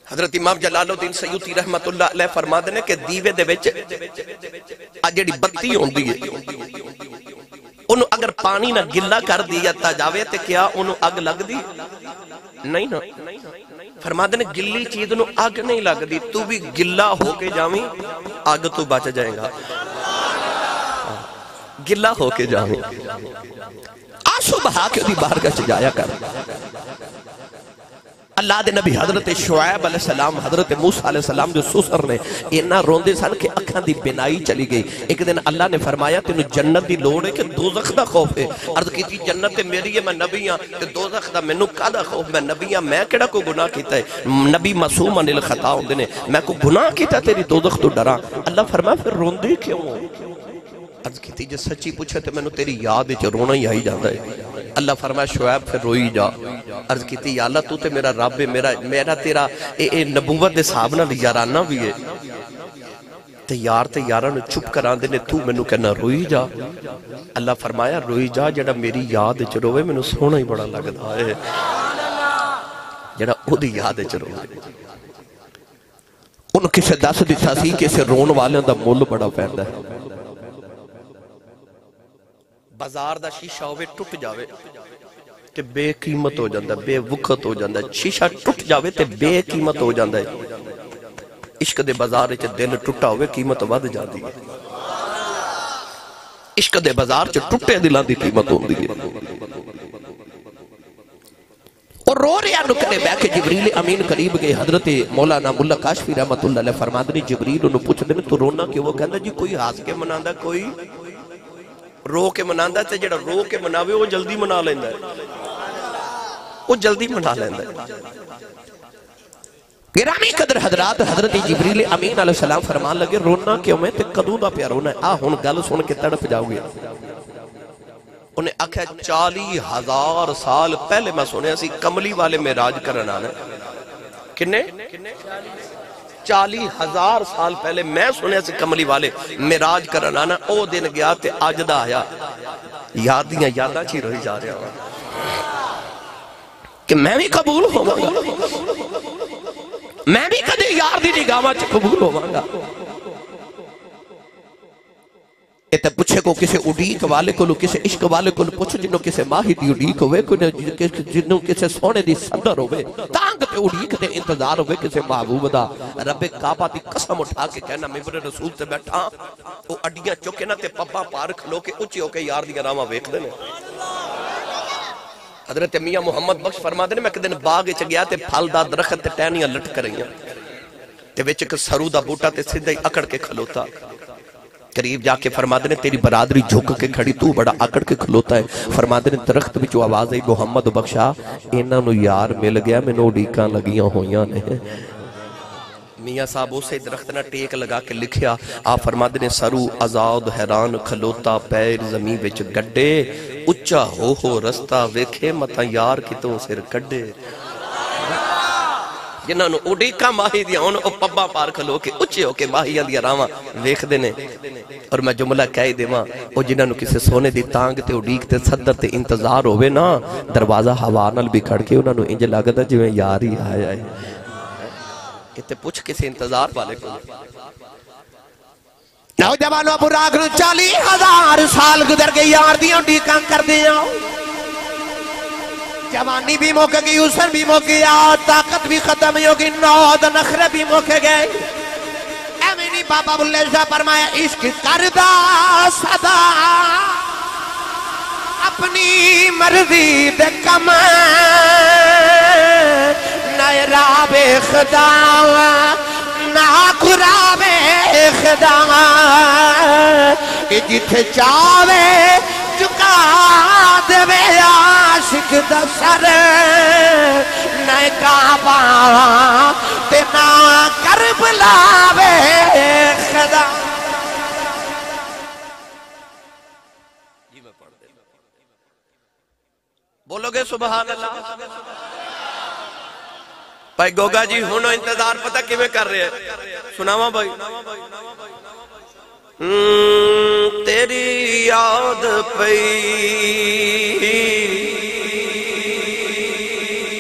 حضرت امام جلال الدین سیوطی رحمت اللہ علیہ فرما دینے کہ دیوے دے وچ اجڑی بتی ہوندی ہے انہوں اگر پانی نہ گلہ کر دیا تا جاوے تے کیا انہوں اگ لگ دی نہیں نا. فرما دینے گلی چیز انہوں اگ نہیں لگ دی تو بھی گلہ ہو کے جاویں اگ تو بچ جائیں گا گلہ ہو کے جاویں. آسو بہا کے دی بارگاہ چ جایا کر. اللہ دے نبی حضرت شعیب علیہ السلام حضرت موسیٰ علیہ السلام جو سسر نے اینا روندے سن کہ اکھاں دی بینائی چلی گئی. ایک دن اللہ نے فرمایا تینو جنت دی لوڑ ہے کہ دوزخ دا خوف ہے. عرض کی تھی جنت میری ہے میں نبی ہاں کہ دوزخ دا مینوں کدا خوف میں نبی ہاں میں کیڑا کو گناہ کیتا ہے نبی معصوم عن الخطا ہوندے نے میں کو گناہ کیتا تیری دوزخ تو ڈرا. اللہ فرمایا پھر روندے کیوں ہو. عرض کی تھی جے سچی پوچھے تے مینوں تیری یاد وچ رونا ہی آئی جاندا ہے. اللہ فرمایا شعیب پھر روئی جا. عرض کی تھی یا اللہ تو تے میرا رب ہے میرا تیرا نبوت دے صاحب نال یارانہ بھی ہے تے یاراں نو چپ کران دے نے تو مینوں کہنا روئی جا. اللہ فرمایا روئی جا جڑا میری یاد وچ روے مینوں سونا ہی بڑا لگدا ہے جڑا او دی یاد وچ روے انہوں کسے دس دیتا سی کہ اسے رون والے دا مول بڑا پہندا ہے بازار دا شیشہ ہوئے ٹوٹ جاوے تے بے قیمت ہو جاندہ بے وقت ہو جاندہ شیشہ ٹوٹ جاوے تے بے قیمت ہو جاندہ ہے عشق دے بازار چے دل ٹوٹا ہوئے قیمت ود جاندی ہے عشق دے بازار چے ٹوٹے دلان دی قیمت ہوندی ہے اور رو رہا نکلے بے کہ جبریل امین قریب گئے حضرت مولانا ملا کاشفی رحمت اللہ علیہ فرمادنی جبریل انہوں پوچھ دے تو رونا کہ وہ کہندہ جی کوئی ہاس کے مناندہ کوئی رو کے مناندہ تے جڑا رو کے مناوے وہ جلدی منا لیندہ ہے وہ جلدی منا لیندہ ہے گرامی قدر حضرات حضرت جبریل امین علیہ السلام فرمان لگے رونا کیوں میں تے قدوں دا پیا رونا ہے ہن گل سن کے تڑپ جاؤ گے انہیں آکھا 40,000 سال پہلے میں سنے اسی کملی والے معراج کرنا ہے کنے 40,000 سال پہلے میں سنے اسی کملی والے معراج کرنا ہے او دن گیا تے آج دا آیا یادیاں یاداں چی رہی جا رہا ہوں کہ میں بھی قبول ہوں گا میں بھی کدے یار دی نگاہ چ قبول ہوں گا تے پوچھے کو کسے اڈیک والے کو کسے عشق والے کو پوچھ جنوں کسے ماہی دی اڈیک ہوئے جنوں کسے سونے دی صدر ہوئے تانگ تے اڈیک تے انتظار ہوئے کسے محبوب دا رب کعبہ دی قسم اٹھا کے کہنا ممبر رسول تے بیٹھا وہ اڈیاں چکے نا تے پپا پار کھلو کے اچھی ہو کے یار دی راما ویکھ دینے حضرت میاں محمد بخش فرما دینے میں کہ دن باغ چ گیا تے پھل دا درخت تے ٹہنیاں لٹک رہیاں تے وچ ایک سرو دا بوٹا تے سیدھا ہی اکڑ کے کھلوتا قریب جا کے فرما دینے تیری برادری جھک کے کھڑی تو بڑا اکڑ کے کھلوتا ہے فرما دینے درخت بچو آواز ہے محمد بخشا انہاں نو یار مل گیا میں نو ڈیکاں لگیاں ہویاں نے میاں صاحب اسے درخت نہ ٹیک لگا کے لکھیا آپ فرما دینے سرو آزاد حیران کھلوتا پیر زمین وچ گڈے اچھا ہو رستہ ویکھے متا یار کی تو سر کڈے جنہاں نو اڈیکا ماہی دیا انہوں او پبا پار کھلو کے اچھے ہو کے ماہیاں دیا راواں ویکھ دینے اور میں جملہ کہہ دے ماں او جنہاں نو کسے سونے دی تانگ تے اڈیک تے صدر تے انتظار ہوئے نا دروازہ ہوا نال بھی کھڑ کے انہاں نو انج لگدا جویں یار ہی آیا ہے تے پوچھ کسے انتظار والے کو نوجوانوں ابو راگ نو 40,000 سال گزر گئے یار دیاں اڈیکاں کر دیاں جوانی بھی موقع گئی حسن بھی موقع گیا طاقت بھی ختم ہوگی نود نخرے بھی موقع گئے اے منی بابا بلے شاہ فرمایا عشق کردہ صدا اپنی مرضی دے کم نئے راب خدا نہ قراب خدا کہ جتھے چاہے چکا دے عاشق دا سر نئے کعبہ تے نہ کربلا وے خدا جی میں پڑھ دے بولو گے سبحان اللہ بھائی گوگا جی ہونو انتظار پتہ کیویں کر رہے ہیں سناواں بھائی تیری یاد پئی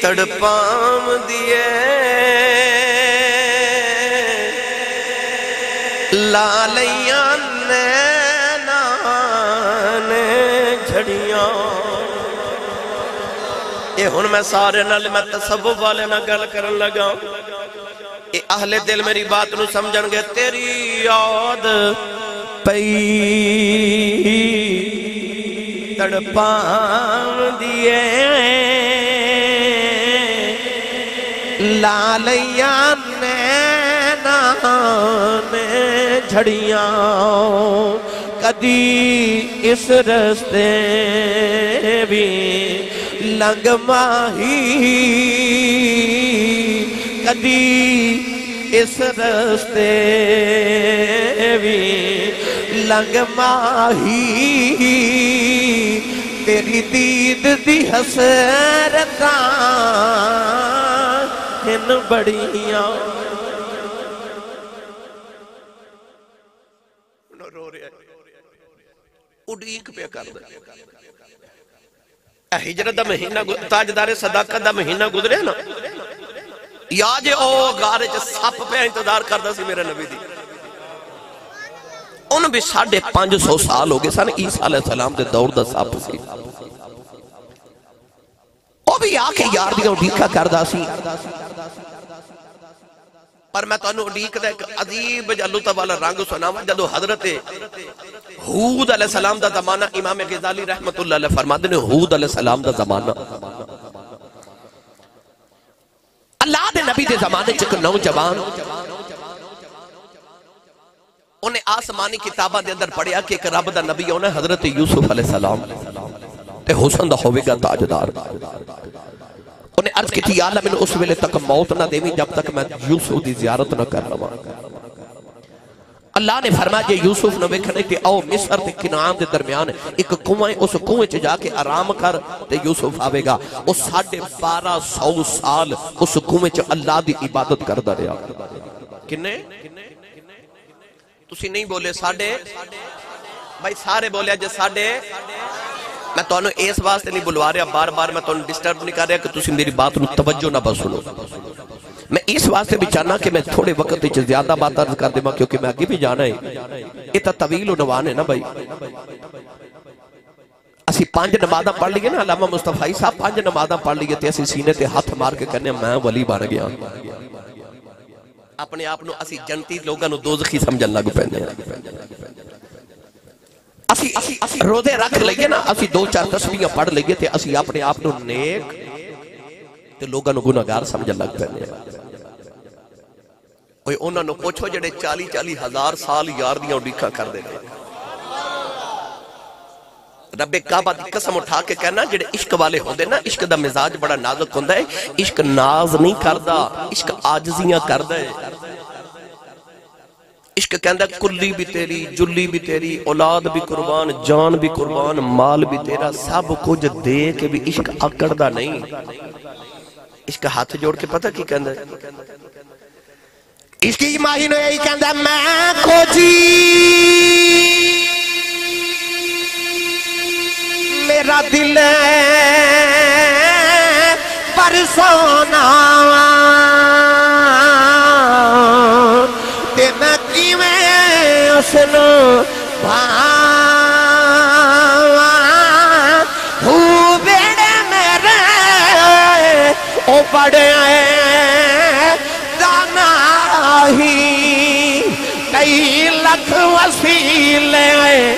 تڑپام دیئے لالیاں نینان جھڑیاں اے ہن میں سارے نال میں تصوف والے نہ گل کرن لگا اے اہل دل میری بات نو سمجھن گے تیری یاد پئی تڑپام دیئے لالیاں نینان جھڑیاں کدی اس رستے بھی لنگ ماہی کدی اس رستے بھی لنگ ماہی تیری دید دی حسرتاں ہن بڑیاں رو رہے اڈیک پہ کر دے ہجرت دا مہینہ تاجدار صداقت دا مہینہ گزرے نا یا جے او غارے چ سپ پہ انتظار کردا سی میرے نبی دی انہوں بھی 550 سال ہو گئے سن عیسیٰ علیہ السلام دے دور دا سپ سی او بھی آ کے یار دیاں اڈیکا کردا سی پر میں تو انہوں اڈیک دا ایک عجیب جلوتا والا رنگ سناوا جدو حضرت حود علیہ السلام دا زمانہ امام غزالی رحمت اللہ علیہ فرماتے نے حود علیہ السلام دا زمانہ اللہ دے نبی دے زمانے چک نوجوان انہیں آسمانی کتابہ دے اندر پڑھیا کہ ایک رب دا نبی ہونا حضرت یوسف علیہ السلام تے حسن دا ہوئے گا تاجدار انہیں عرض کی تھی یا اللہ میں اس ویلے تک موت نہ دیویں جب تک میں یوسف دی زیارت نہ کر لوں اللہ نے فرمایا جے یوسف نے ویکھنے تے او مصر تے کنعان دے درمیان ایک کنویں اس کنویں چ جا کے آرام کر تے یوسف آوے گا او 1250 سال اس کنویں چ اللہ دی عبادت کردا رہیا کنے تسی نہیں بولے ساڑھے بھائی سارے بولے جے ساڑھے میں تو انہوں اس واسطے نہیں بلوا رہا بار بار میں تو انہوں ڈسٹرب نہیں کر رہا کہ تسی میری بات نو توجہ نہ بس سنو میں اس واسطے بھی چاہنا کہ میں تھوڑے وقت ہی زیادہ بات عرض کر دے ماں کیونکہ میں آگے بھی جانا ہے یہ طویل و نوان ہے نا بھائی اسی 5 نمازاں پڑھ لیے نا علامہ مصطفی صاحب 5 نمازاں پڑھ لیے تے اسی سینے تے ہاتھ مار کے کہنے میں ولی بن گیا اپنے آپ نو اسی جنتی لوگاں نو دوزخی سمجھن لگ پہنے اسی روزے رکھ لئیے نا اسی 2-4 تسبیحاں پڑھ لئیے تے اسی اپنے آپ نو نیک تے لوگاں نو گناہگار سمجھن لگ پہنے اوہ انہاں نو پوچھو جڑے 40 ہزار سال یار دیاں اڈیکھا کر دے گئے رب کعبہ دی قسم اٹھا کے کہنا جڑے عشق والے ہوندے نا عشق دا مزاج بڑا نازک ہوندا ہے عشق ناز نہیں کردا عشق عاجزیاں کردا ہے عشق کہندا کلی بھی تیری جلی بھی تیری اولاد بھی قربان جان بھی قربان مال بھی تیرا سب کچھ دے کے بھی عشق اکڑدا نہیں عشق ہاتھ جوڑ کے پتہ کی کہندا ہے عشق کی ماہی نے یہی کہندا میں کو جی میرا دل پرسونا تے میں کیویں اس نو ہو بیڑے میرے او بڑے دانا ہی کئی لکھ وسیلے ہوئی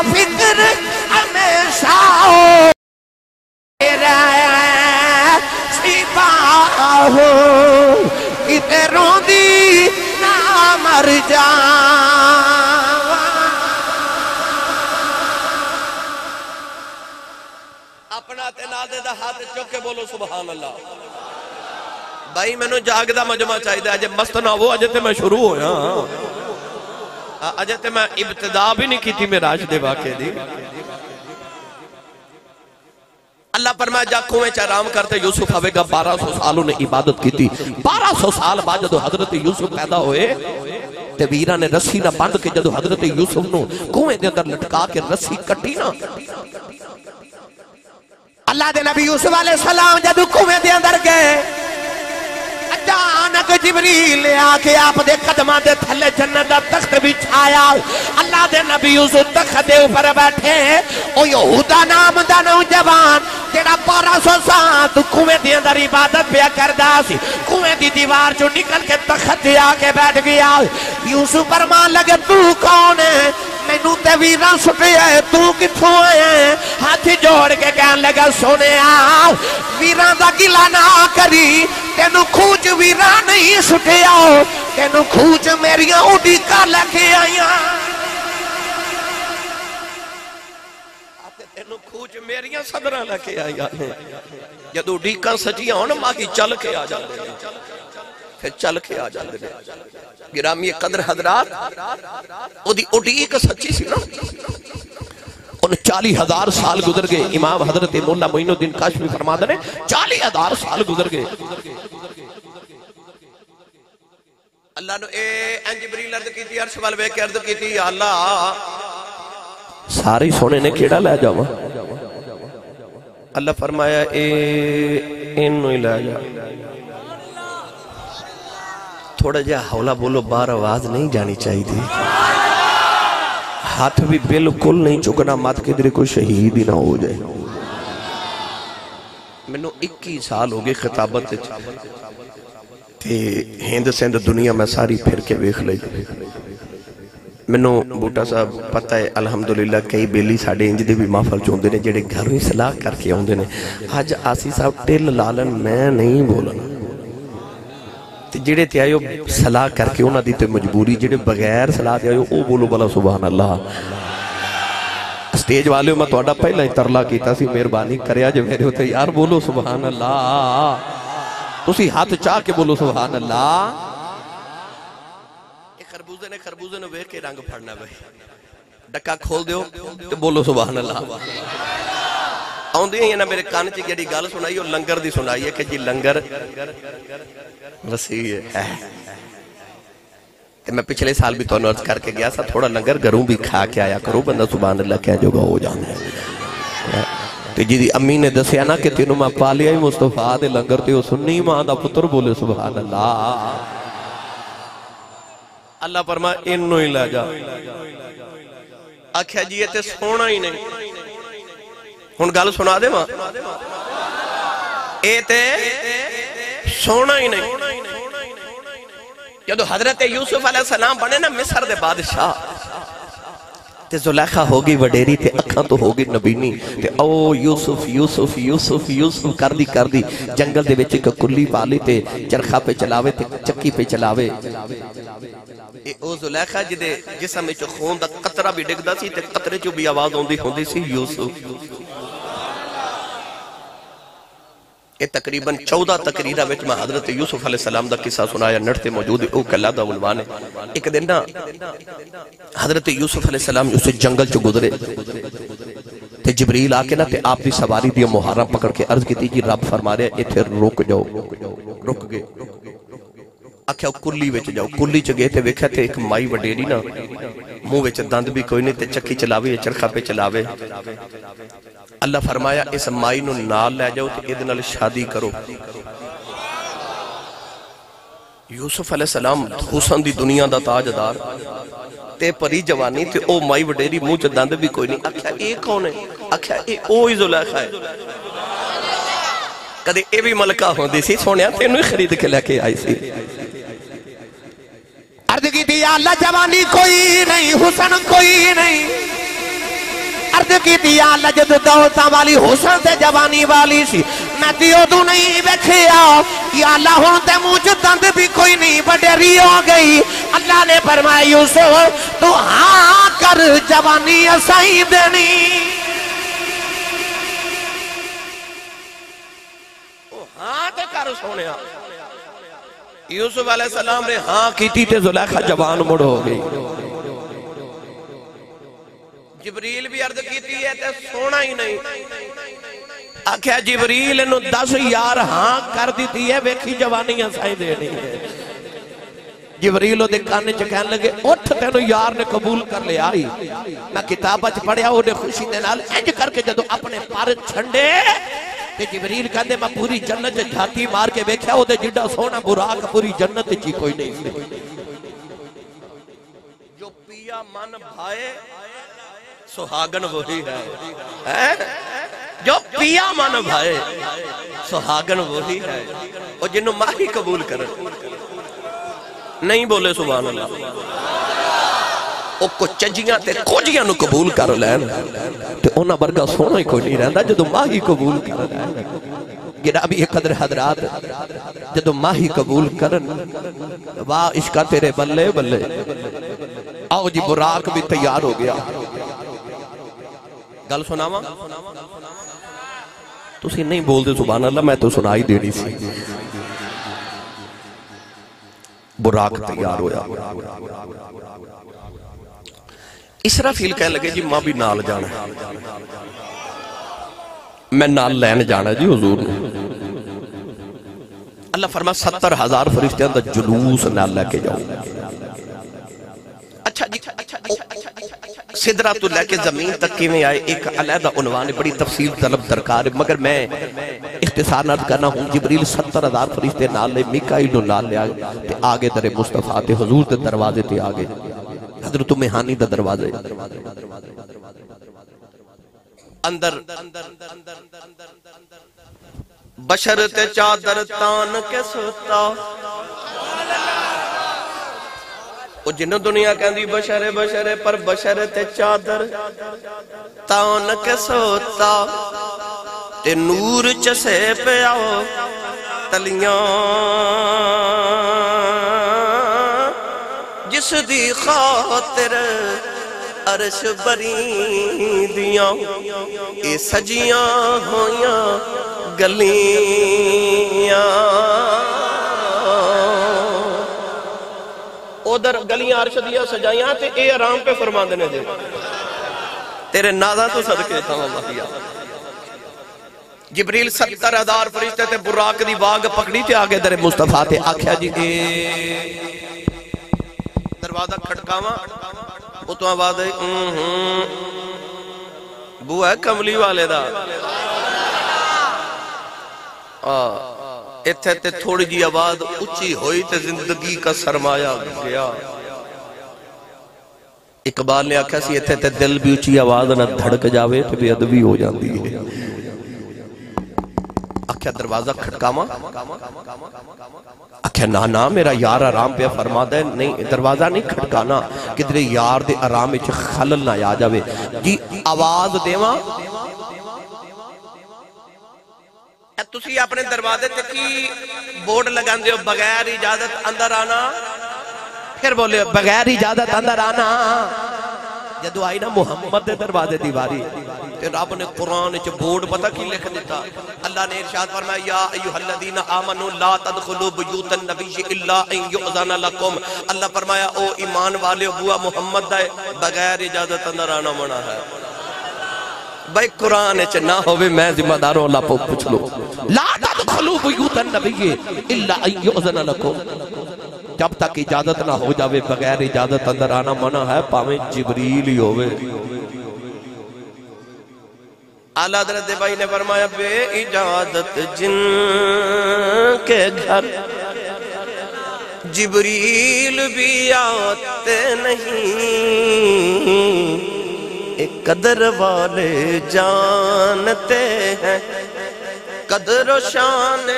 فکر ہمیشہ سپاہ کتے روندی نہ مر جا اپنا تنادے دا ہاتھ چوکے بولو سبحان اللہ بھائی میں نے جاگ دا مجمع چاہی دا اجے مست نہ ہو اجے تے میں شروع ہویا اجے تے میں ابتدا بھی نہیں کی تھی میں راج دے واقعے دی اللہ فرمایا جا کنویں چ آرام کرتے یوسف آوے گا 1200 سالوں نے عبادت کی تھی 1200 سال بعد جدو حضرت یوسف پیدا ہوئے تے ویرہ نے رسی نہ بند کے جدو حضرت یوسف نو کنویں دے اندر لٹکا کے رسی کٹی نا اللہ دے نبی یوسف علیہ السلام جدو کنویں دے اندر گئے اچانک جبریل آکے آپ دے قدمہ دے تھلے جنت دا تخت بچھایا اللہ دے نبی یوسف تخت دے اوپر بیٹھے او یہودا نام دا نوجوان تیرا 1200 سال تو کنویں دے اندر عبادت پیا کردا سی کنویں دی دیوار جو نکل کے تخت دے آکے بیٹھ گیا یوسف فرمان لگے تو کون ہے مینوں تے ویراں سٹے ہے تو کتھوں آئے ہاتھ جوڑ کے کہن لگا سونے ویراں دا گلا نہ کری تینو کھوج ویراں نہیں سٹے آؤ تینو کھوج میریاں اڈیکا لگے آئیاں تینو کھوج میریاں صدرہ لگے آئیاں جدو ڈیکاں سچیاں ہونا ماہی چل کے آ جاتے ہیں، پھر چل کے آ جاتے ہیں۔ گرامی قدر حضرات، وہ دی اڈیک سچی سی نا، ان 40,000 سال گزر گئے۔ امام حضرت مولا معین الدین کاشمی فرما دے 40,000 سال گزر گئے۔ اللہ نے اے جبریل عرض کی تھی، عرش وال ویکھ کے عرض کی تھی، یا اللہ سارے سونے نے کیڑا لے جاواں؟ اللہ فرمایا انہوں ہی لے جا۔ تھوڑا جا حولا بولو، بار آواز نہیں جانی چاہیے تھی، ہاتھ بھی بالکل نہیں چکنا، مات کے درے کوئی شہید ہی نہ ہو جائے۔ میں نے 21 سال ہو گئے خطابت تے ہند سندھ دنیا میں ساری پھر کے ویکھ لئی۔ میں نے بوٹا صاحب پتہ ہے الحمدللہ کئی بیلی ساڑھے انج دے بھی محفل چوندے نے جڑے گھر میں صلاح کر کے ہوندے نے۔ آج آسی صاحب ٹل لالن میں نہیں بولنا، جڑے تے آئیو صلاح کر کے انہاں دی تے مجبوری، جڑے بغیر صلاح تے آئیو او بولو بلا سبحان اللہ۔ سٹیج والے میں توڑا پہلا ہی ترلا کیتا سی، مہربانی کریا جو میرے ہوتے یار بولو سبحان اللہ، تسی ہاتھ چاہ کے بولو سبحان اللہ۔ ایک خربوزے نے ویکھ کے رنگ پھڑنا بھائی، ڈکا کھول دیو تو بولو سبحان اللہ۔ آؤندے ہیں نا میرے کان چی جڑی گال سنائی اور لنگر دی سنائی ہے کہ جی لنگر وسیع ہے۔ میں پچھلے سال بھی تو عرض کر کے گیا سا، تھوڑا لنگر گھروں بھی کھا کے آیا کرو، بندہ سبحان اللہ کہہ جو گا ہو جانا ہے۔ تو جی دی امی نے دسیا نا کہ تینوں میں پالیا ہی مصطفیٰ دے لنگر تے ہو سنی ماں دا پتر بولے سبحان اللہ۔ اللہ فرمائے انہوں ہی لے جا۔ آکھیا جی یہ تے سونا ہی نہیں، ہن گل سنا دے ماں، اے تے سونا ہی نہیں۔ جدو حضرت یوسف علیہ السلام بنے نا مصر دے بادشاہ، تے زلیخہ ہوگی وڈیری تے اکھاں تو ہوگی نبینی، تے او یوسف یوسف یوسف یوسف کر دی جنگل دے وچ ایک کلی پالی تے چرخا پہ چلاوے تے چکی پہ چلاوے۔ او زلیخہ جدے جسم وچ خون دا قطرہ بھی ڈگدا سی تے قطرے چوں بھی آواز ہوندی سی یوسف۔ یہ تقریباً 14 تقریرہ وچ میں حضرت یوسف علیہ السلام دا قصہ سنایا، نڑتے موجود ہے، او کلا دا عنوان ہے۔ ایک دن نا حضرت یوسف علیہ السلام اسے جنگل چو گزرے تے جبریل آکے نا تے آپ دی سواری دیا محرم پکڑ کے عرض کی تھی جی رب فرما رہے اتھے رک جاؤ، رک گئے۔ آکھیا کلی وچ جاؤ، کلی چ گئے تے ویکھیا تے ایک مائی وڈیری نا منہ وچ دند بھی کوئی نہیں تے چکی چلاوے چرخا پہ چلاوے۔ اللہ فرمایا اس مائی نو نال لے جاؤ تے ادھے نال شادی کرو۔ یوسف علیہ السلام حسن دی دنیا دا تاجدار تے پری جوانی تے او مائی وڈیری منہ چ دند بھی کوئی نہیں۔ آکھیا اے کون ہے؟ آکھیا اے اوہی زلیخہ ہے۔ کدے اے بھی ملکہ ہوندی سی، سونیا تینوں ہی خرید کے لے کے آئی سی۔ عرض کی تھی یا اللہ جوانی کوئی نہیں، حسن کوئی نہیں۔ عرض کی تھی یا اللہ جدو دولتاں والی حسن تے جوانی والی سی، میں تیو تو نہیں بیکھیا، یا اللہ ہون تے مجھ دند بھی کوئی نہیں، وڈیری ہو گئی۔ اللہ نے فرمایا یوسف تو ہاں کر جوانی اسائی دینی۔ ہاں تے کر سونیا۔ یوسف علیہ السلام نے ہاں کیتی تے زلیخہ جوان مڑ ہو گئی۔ جبریل بھی عرض کیتی ہے تے سونا ہی نہیں۔ آکھیا جبریل انہوں 10 یار ہاں کر دیتی ہے، ویکھی جوانیاں سائی دینی ہے۔ جبریل دے کانے چکہن لگے اٹھ تینو یار نے قبول کر لے آئی۔ میں کتابت پڑھیا انہیں خوشی دے نال انج کر کے جدو اپنے پار چھنڈے تے جبریل کہندے میں پوری جنت جھاتی مار کے ویکھیا او دے جڑا سونا براق پوری جنت چی کوئی نہیں سی۔ جو پیا من بھائے سہاگن وہی ہے، جو پیا من بھائے سہاگن وہی ہے، اور جنہوں ماہی قبول کریں نہیں بولے سبحان اللہ، او کو چجیاں تے کوجیاں نو قبول کر لین تے اونا برگا سونا ہی کوئی نہیں رہندا جدو ماہی قبول کر لین۔ گرابی یہ قدر حضرات جدو ماہی قبول کرن واہ عشقہ تیرے بلے بلے۔ آؤ جی براق بھی تیار ہو گیا، گل سناواں تسی نہیں بول دے سبحان اللہ میں تو سنائی دینی سی براق تیار ہویا اسرافیل کہنے لگے جی ماں بھی نال جانا ہے میں نال لین جانا جی حضور نے اللہ فرما 70,000 فرشتیاں دا جلوس نال لے کے جاؤ اچھا جی سدرہ تو لے کے زمین تک کی میں آئے ایک علیحدہ عنوان بڑی تفصیل طلب درکار ہے مگر میں اختصار نہ کرنا ہوں جبریل 70,000 فرشتے نال لے میکائیل نال لے آگے آگے در مصطفیٰ تے حضور تے دروازے تے آگے حضرت مہانی دا دروازے اندر بشر تے چادر تان کے سوتا وہ جنہوں دنیا کہندی بشر پر بشر تے چادر تان کے سوتا تے نور چسے پہ آؤ تلیاں جس دی خاطر عرش بری دیاں اے سجیاں ہویاں گلیاں ادھر گلیاں عرش دیا سجائیاں تے اے آرام پہ فرما دینے دے تیرے نازہ تو صدقے تھا اللہ جبریل 70,000 فرشتے تے براق دی باغ پکڑی تے آگے در مصطفیٰ تے آکھیا جی اے دروازہ کھٹکاواں وہ تو آواز ہے بو ہے کملی والے دا اتھے تے تھوڑی جی آواز اچھی ہوئی تے زندگی کا سرمایہ گیا اقبال نے آکھا سی اتھے تے دل بھی اچھی آواز نہ دھڑک جاوے تے بے ادبی ہو جاندی ہے آکھا دروازہ کھٹکاواں آکھا نا میرا یار آرام پہ فرما دے نہیں دروازہ نہیں کھٹکانا کدھر یار دے آرام اچھ خلل نہ آ جاوے جی آواز دیواں تسی اپنے دروازے تے کی بورڈ لگان دے ہو بغیر اجازت اندر آنا پھر بولے بغیر اجازت اندر آنا جدو آئی نا محمد دے دروازے دیواری کہ رب نے قرآن اچھ بورڈ پتہ کی لکھ دیتا اللہ نے ارشاد فرمایا یا ایوہ الذین آمنوا لا تدخلوا بیوت النبی الا ان یؤذن لکم اللہ فرمایا او ایمان والے بوا محمد دے بغیر اجازت اندر آنا منع ہے بھائی قرآن اچھ نہ ہوئے میں ذمہ داروں اللہ پو پوچھ لو لا تدخلوا بیوت النبی الا ان یؤذن لکم جب تک اجازت نہ ہو جاوے بغیر اجازت اندر آنا منع ہے پاویں جبریل ہی ہوئے اعلیٰ حضرت بھائی نے فرمایا بے اجازت جن کے گھر جبریل بھی آتے نہیں ایک قدر والے جانتے ہیں قدر و شان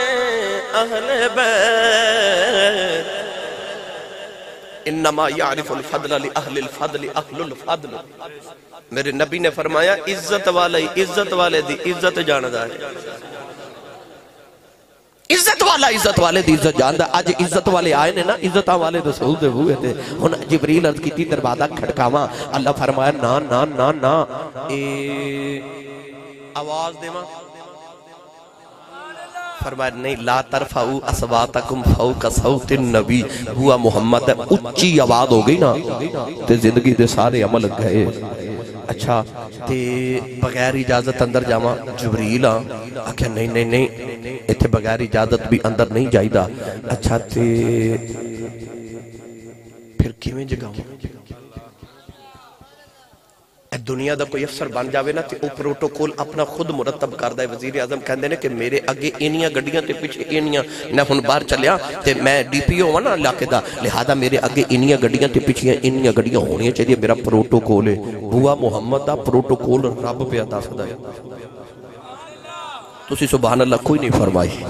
اہل بیت انما یعرف الفضل لأہل الفضل اہل الفضل میرے نبی نے فرمایا عزت والے دی عزت جاندہ ہے عزت والے دی عزت جاندہ آج عزت والے آئے نے نا عزتہ والے رسول دے ہوئے تھے ہن جبریل عرض کی تھی دروازہ کھٹکاواں اللہ فرمایا نا آواز دے ماں فرمایا نہیں لا ترفعوا اصواتکم فوق صوت النبی ہوا محمد اچھی آواز ہو گئی نا تے زندگی دے سارے عمل گئے اچھا تے بغیر اجازت اندر جاواں جبریل آکھیا نہیں ایتھے بغیر اجازت بھی اندر نہیں جائی دا اچھا تے پھر کیویں جگاؤں دنیا دا کوئی افسر بن جاوے نا تے او پروٹوکول اپنا خود مرتب کردہ ہے وزیر اعظم کہندے نے کہ میرے اگے اینیاں گڈیاں تے پیچھے اینیاں میں ہن باہر چلیا تے میں ڈی پی او نا علاقے دا لہذا میرے اگے اینیاں گڈیاں تے پیچھے اینیاں گڈیاں ہونیاں چاہیے میرا پروٹوکول ہے بوا محمد دا پروٹوکول رب پہ عطا فرمایا تسی سبحان اللہ کوئی نہیں فرمائی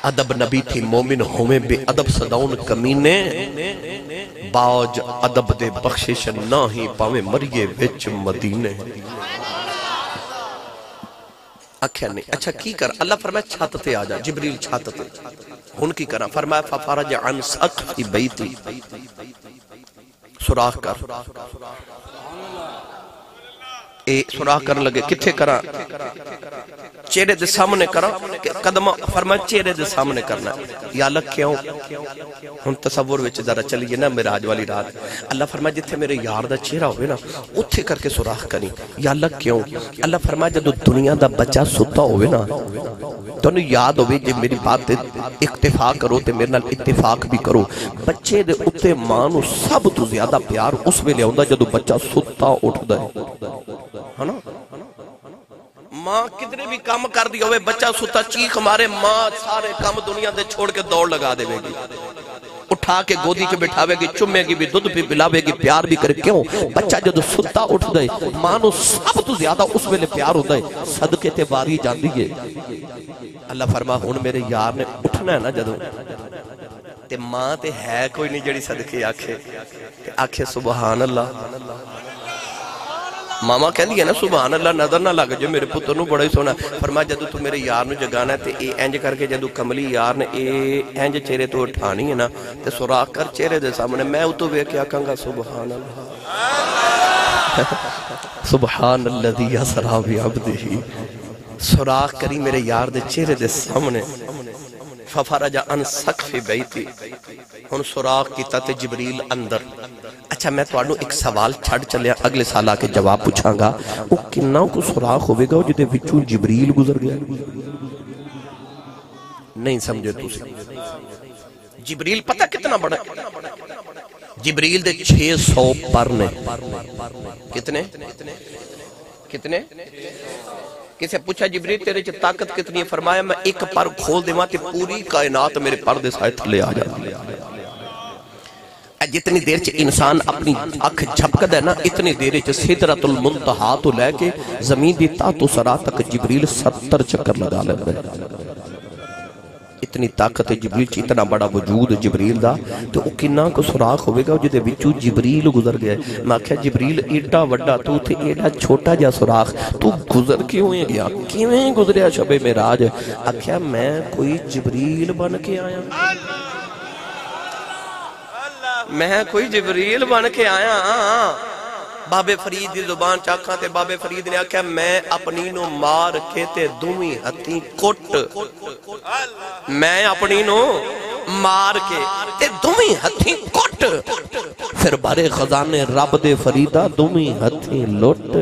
ادب نبی تھی مومن ہومیں بے ادب صداؤن کمینے باج ادب دے بخشش نہ ہی پاویں مریے وچ مدینے اکھیا نہیں اچھا کی کر اللہ فرمایا چھت تے آجا جبریل چھت تے ان کی کرا فرمایا ففرج عن سقف بیتی سوراخ کر سراخ کرنے لگے کتھے کرا چہرے دے سامنے کرا قدم فرمایا چہرے دے سامنے کرنا یا اللہ کیوں ہم تصور وچ ذرا چلیے نا معراج والی رات اللہ فرمایا جتھے میرے یار دا چہرہ ہوئے نا اتھے کر کے سراخ کریں یا اللہ کیوں اللہ فرمایا جدو دنیا دا بچہ ستا ہوئے نا تو انہوں یاد ہوئے جب میری بات اکتفاق کرو تے میرے نال اتفاق بھی کرو بچے دے اتے مانو سب تو زیادہ پیار اس میں لے ہوندہ جدو بچہ ستا اٹھ دے ہے نا ماں کتنے بھی کام کر دیا ہوئے بچہ ستا چیخ مارے ماں سارے کام دنیا دے چھوڑ کے دوڑ لگا دے گی اٹھا کے گودی کے بٹھاوے گی چمے گی بھی دودھ بھی پلاوے گی پیار بھی کرے کیوں بچہ جدو ستا اٹھ دے مانو سب تو زیادہ اس میں لے پیار ہوتا ہے صدقے تے باری جان دیئے اللہ فرما ہون میرے یار نے اٹھنا ہے نا جدو تے ماں تے ہے کوئی نہیں جڑی صدقے آکھے سبحان اللہ ماما کہہ دیا نا سبحان اللہ نظر نہ لگ جو میرے پتر نو بڑا ہی سونا فرما جدو تو میرے یار نو جگانا ہے تے اے اینج کر کے جدو کملی یار نے اے اینج چہرے تو اٹھانی ہے نا تے سراخ کر چہرے دے سامنے میں اتو بے کیا کہاں سبحان اللہ سبحان اللذی اسرا بعبدہ سراخ کری میرے یار دے چہرے دے سامنے ففرج عن سقف بیتی ہن سراخ کی تت جبریل اندر اچھا میں تو آنو ایک سوال چھڑ چلیا اگلے سال آکے جواب پوچھاں گا وہ کناں کو سراخ ہوئے گا جدے وچوں جبریل گزر گیا نہیں سمجھے تو سے جبریل پتہ کتنا بڑا جبریل دے 600 پر نے کتنے کتنے کسے پوچھا جبریل تیرے چھے طاقت کتنی ہے فرمایا میں ایک پر کھول دے تے پوری کائنات میرے پردے سائے تھلے آ جاتی جتنی دیر چھے انسان اپنی اکھ جھپکد ہے نا اتنی دیر چھے سدرۃ المنتہا تو لے کے زمین دی تحت و سرا تک جبریل 70 چکر لگا لے اتنی طاقت جبریل چھے اتنا بڑا وجود جبریل دا تو کناں کو سراخ ہوئے گا جدے وچوں جبریل گزر گیا میں کہا جبریل ایڈا وڈا تو تھے ایڈا چھوٹا جا سراخ تو گزر کیوں ہے گیا کیویں گزریا شب معراج آکھیا میں کوئی جبریل بن کے آیا میں کوئی جبریل بن کے آیا بابے فرید دی زبان چاکھاں تے بابے فرید نے آکھا میں اپنی نو مار کے تے دومی ہتھی کٹ میں اپنی نو مار کے تے دومی ہتھی کٹ پھر بارے خزانے رب دے فریدہ دومی ہتھی لٹ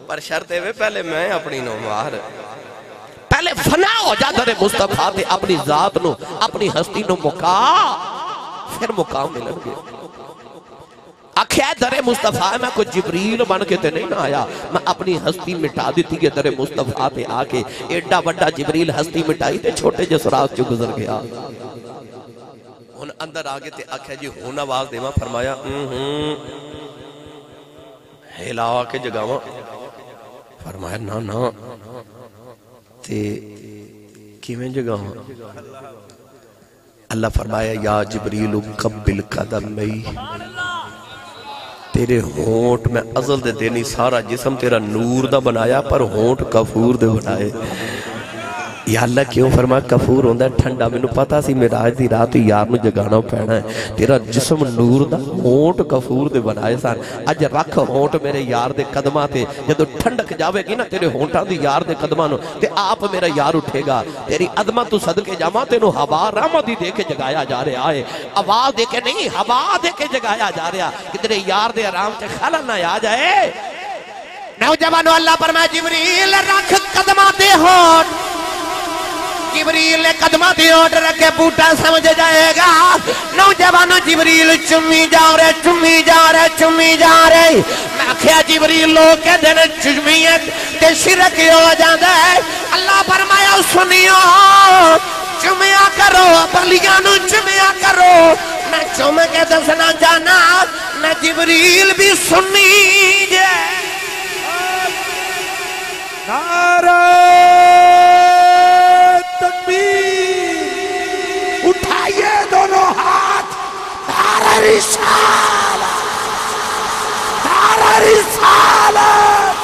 پر شرطے میں پہلے میں اپنی نو مار پہلے فنا ہو جا در مصطفیٰ تے اپنی ذات نو اپنی ہستی نو مکا پھر مقام ملن گے آکھیا در مصطفیٰ میں کوئی جبریل بن کے تے نہیں نہ آیا میں اپنی ہستی مٹا دیتی ہے در مصطفیٰ تے آکے ایڈا بڑا جبریل ہستی مٹائی تے چھوٹے جو سراغ جو گزر گیا ان اندر آگے تے آکھیا جی ہون آواز دیما فرمایا ہلاوا کے جگاواں فرمایا نا نا تے کیویں جگاواں اللہ فرمایا یا جبریل قبل قدمی تیرے ہونٹ میں ازل دے دینی سارا جسم تیرا نور دا بنایا پر ہونٹ کفور دے بنائے یا اللہ کیوں فرمایا کفور ہوندہ ہے ٹھنڈا میں نو پتا سی معراج دی رات یار نو جگانا پہنا ہے تیرا جسم نور دا ہونٹ کفور دے بنائے سان اج رکھ ہونٹ میرے یار دے قدمہ تے جدو ٹھنڈک جاوے گی نا تیرے ہونٹاں دی یار دے قدمہ نو تے آپ میرا یار اٹھے گا تیری عظمت تو صدقے جامع تینو ہوا رحمت دے کے جگایا جا رہا ہے آواز دے کے نہیں ہوا دے کے جگایا جا رہا کہ تیرے یار دے آرام سے خلل نہ آ جائے نوجوانو اللہ فرمائے جبریل رکھ قدمہ دے ہونٹ جبریل نے قدمہ دی اوٹ رکھے بوٹا سمجھ جائے گا نوجوانو جبریل چمی جا رہے چمی جا رہے چمی جا رہے میں کہا جبریل لوگ کے دن چمیت تے شرک ہو جاندہ ہے اللہ فرمایا سنیو چمیا کرو بلیانو چمیا کرو میں چم کے دسنا جانا میں جبریل بھی سنی جائے نعرہ تکبیر اٹھائیے دونوں ہاتھ نعرہ رسالت نعرہ رسالت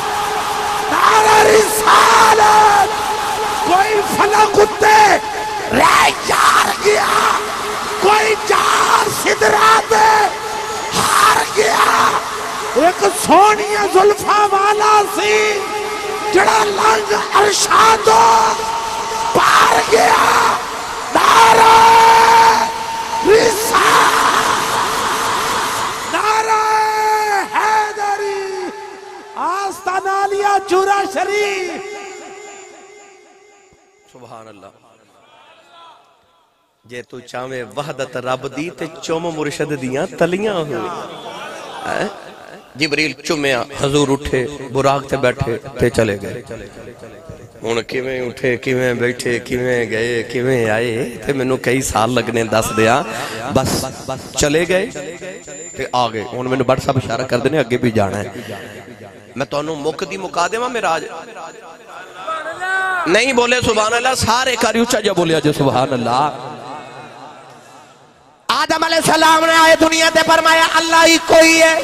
نعرہ رسالت کوئی فنا کتے رہ جار گیا کوئی جار صدرات ہار گیا ایک سونی زلفا والا سی جڑا لنگ ارشادو پار گیا نعرہ رسالت نعرہ حیدری آستانہ لیا چورا شریف سبحان اللہ جے تو چاہویں وحدت رب دی تے چوم مرشد دیاں تلیاں ہوئی جبریل چومیا حضور اٹھے براق تے بیٹھے تے چلے گئے ہن کیویں اٹھے کیویں بیٹھے کیویں گئے کیویں آئے تے مینوں کئی سال لگنے دس دیا بس چلے گئے تے آ گئے ہن مینوں بڑا صاحب اشارہ کر دینے اگے بھی جانا ہے میں تانوں مک دی مکا دیواں معراج نہیں بولے سبحان اللہ سارے کاری اونچا جا بولیا جو سبحان اللہ آدم علیہ السلام نے آئے دنیا تے فرمایا اللہ ہی کوئی ہے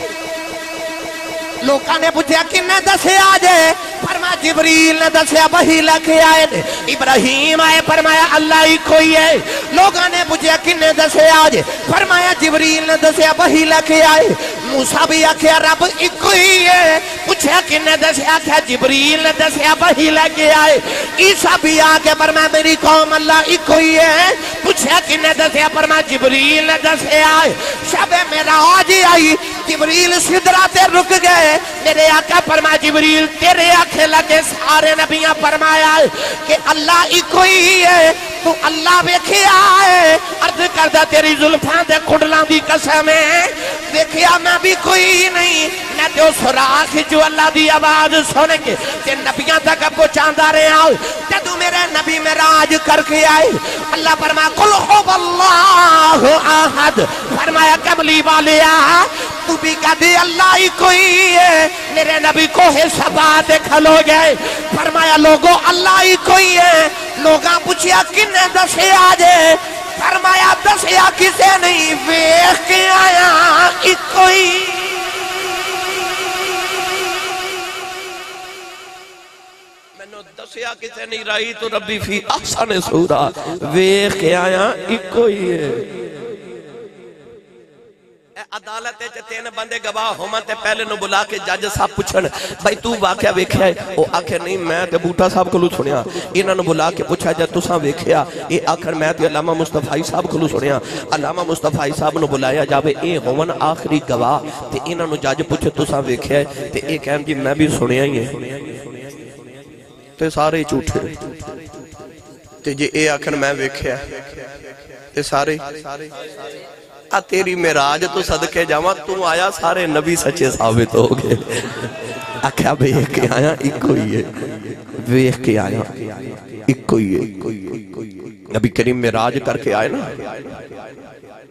لوکاں نے پوچھا کنے دسے آجے فرمایا جبریل نے دسیا وحی لکھے آئے نے ابراہیم آئے فرمایا اللہ ہی کوئی ہے لوگاں نے پوچھا کنے دسے آجے فرمایا جبریل نے دسیا وحی لکھے آئے موسیٰ بھی آکھیا رب ایک ہی ہے پوچھا کنے دسیا آکھیا جبریل نے دسیا وحی لکھے آئے عیسیٰ بھی آکے فرمایا میری قوم اللہ ایک ہی ہے پوچھا کنے دسیا فرمایا جبریل نے دسیا آئے شب معراج آئی جبریل سدرہ رک گئے میرے آقا فرمایا جبریل تیرے آنکھیں لگے سارے نبیاں فرمایا کہ اللہ ہی کوئی ہے تو اللہ ویکھیا ہے عرض کردہ تیری زلفاں دے کھڑلاں دی قسم ہے ویکھیا میں بھی کوئی نہیں میں تو سراخ جو اللہ دی آواز سن کے تے نبیاں تک پہنچاندا رہے آؤ تے تو میرے نبی معراج کر کے آئے اللہ فرمایا قل هو اللہ احد فرمایا کملی والیا تو بھی کہتے اللہ ہی کوئی ہے میرے نبی کو صفا دے کھلو گئے فرمایا لوگوں اللہ ہی کوئی ہے لوگاں پوچھیا کنے دسے آجے فرمایا دسیا کسے نہیں ویخ کے آیا ایک کوئی میں دسیا کسے نہیں رہی تو ربی فی احسن سورہ ویخ کے آیا ایک کوئی ہے عدالت ہے تین بندے گواہ ہومن تے پہلے نو بلا کے جج صاحب پوچھن بھائی تو واقعہ ویکھیا ہے او آکھے نہیں میں تے بوٹا صاحب کولوں سنیا انہاں نو بلا کے پوچھا جے تساں ویکھیا اے آخر میں تے علامہ مصطفی صاحب کولوں سنیا علامہ مصطفی صاحب نو بلایا جاوے اے ہومن آخری گواہ تے انہاں نو جج پوچھے تساں ویکھیا ہے تے اے کہن جی میں بھی سنیا ہی ہے تے سارے جھوٹے تے جے اے آخر میں ویکھیا تے سارے تیری معراج تو صدقے جاواں تو آیا سارے نبی سچے ثابت ہو گئے آکھیا ویکھ کے آیا ایک کوئی ہے ویکھ کے آیا ایک کوئی ہے نبی کریم معراج کر کے آئے نا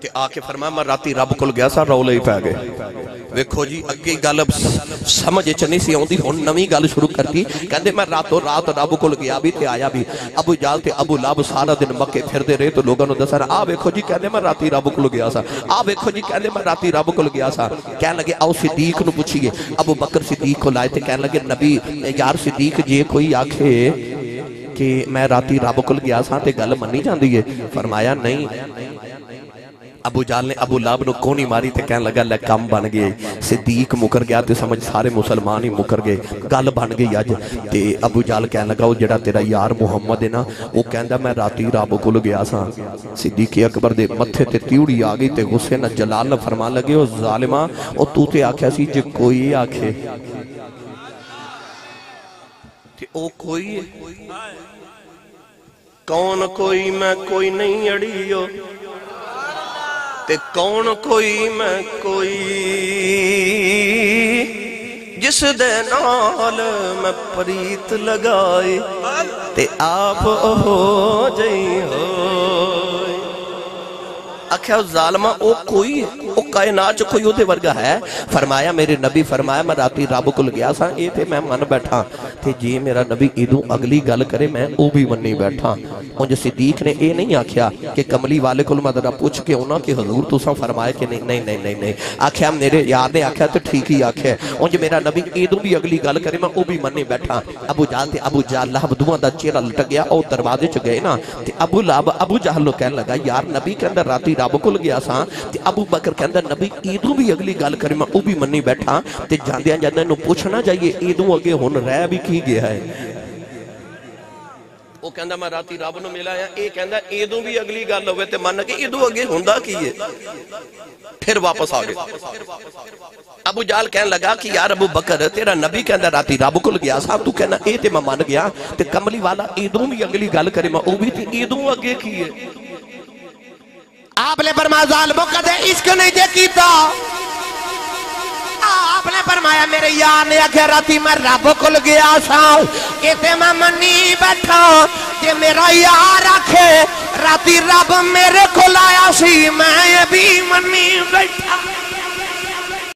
کہ آ کے فرمایا میں راتی رب کول گیا سا رولے ہی پہ گئے ویکھو جی اگے گل سمجھ چنی سی آندی ہن نویں گل شروع کرتی کہندے میں راتوں رات رب کول گیا بھی تے آیا بھی ابو جال تے ابو لہب سارا دن مکے پھردے رہے تو لوگاں نو دسنا آ ویکھو جی کہندے میں راتی رب کول گیا سا آ ویکھو جی کہندے میں راتی رب کول گیا سا کہن لگے آؤ صدیق نو پوچھیے ابو بکر صدیق کو لائے تے کہن لگے نبی یار صدیق جے کوئی آکھے کہ میں راتی رب کول گیا سا تے گل منی جاندی ہے فرمایا نہیں ابو جال نے ابو لہب نو کونی ماری تے کہن لگا لے کم بن گئے صدیق مکر گیا تے سمجھ سارے مسلمان ہی مکر گئے گل بن گئی اج تے ابو جال کہن لگا او جڑا تیرا یار محمد ہے نا او کہندا میں راتی رب کول گیا سا صدیق اکبر دے متھے تے تیوڑی آ گئی تے غصے نال جلال نال فرمان لگے او ظالما او تو تے آکھیا سی جے کوئی آکھے تے او کوئی ہے کون کوئی میں کوئی نہیں اڑیو تے کون کوئی میں کوئی جس دے نال میں پریت لگائی تے آپ ہو جئی ہوئی آکھیا ظالمہ او کوئی او کائنات کوئی او دے ورگا ہے فرمایا میرے نبی فرمایا میں راتی رب کول گیا سا اے تے میں من بیٹھا تے جی میرا نبی ادوں اگلی گل کرے میں او بھی منی بیٹھا اونج صدیق نے اے نہیں آکھیا کہ کملی والے کول میں ذرا پوچھ کے ہونا کہ حضور تساں فرمایا کہ نہیں آکھیا میرے یار نے آکھیا تے ٹھیک ہی آکھیا اونج میرا نبی ادوں بھی اگلی گل کرے میں او بھی منی بیٹھا ابو جہل لہب دوواں دا چہرہ لٹ گیا او دروازے چ گئے نا تے ابو لہب ابو جہل نو کہن لگا یار نبی کہندا راتی رب کول گیا سا تے ابو بکر کہندا نبی ایدوں بھی اگلی گل کرے میں او بھی منی بیٹھا تے جاندیاں جاندیاں نو پوچھنا چاہیے ایدوں اگے ہن رہ بھی کی گیا ہے وہ کہندا میں راتی رب نو ملا اے کہندا ایدوں بھی اگلی گل ہوئے تے من کے ایدوں اگے ہوندا کی ہے پھر واپس آ گئے ابو جال کہنے لگا کہ یار ابو بکر تیرا نبی کہندا راتی رب کول گیا صاحب تو کہنا اے تے میں مان گیا تے کملی والا ایدوں بھی اگلی گل کرے میں او بھی تے ایدوں اگے کی ہے آپ نے فرمایا ظالموں کدے عشق نہیں دے کیتا آپ نے فرمایا میرے یار نے آخیا راتی میں رب کول گیا سا کہتے میں منی بیٹھا کہ میرا یار آکھے راتی رب میرے کول آیا سی میں بھی منی بیٹھا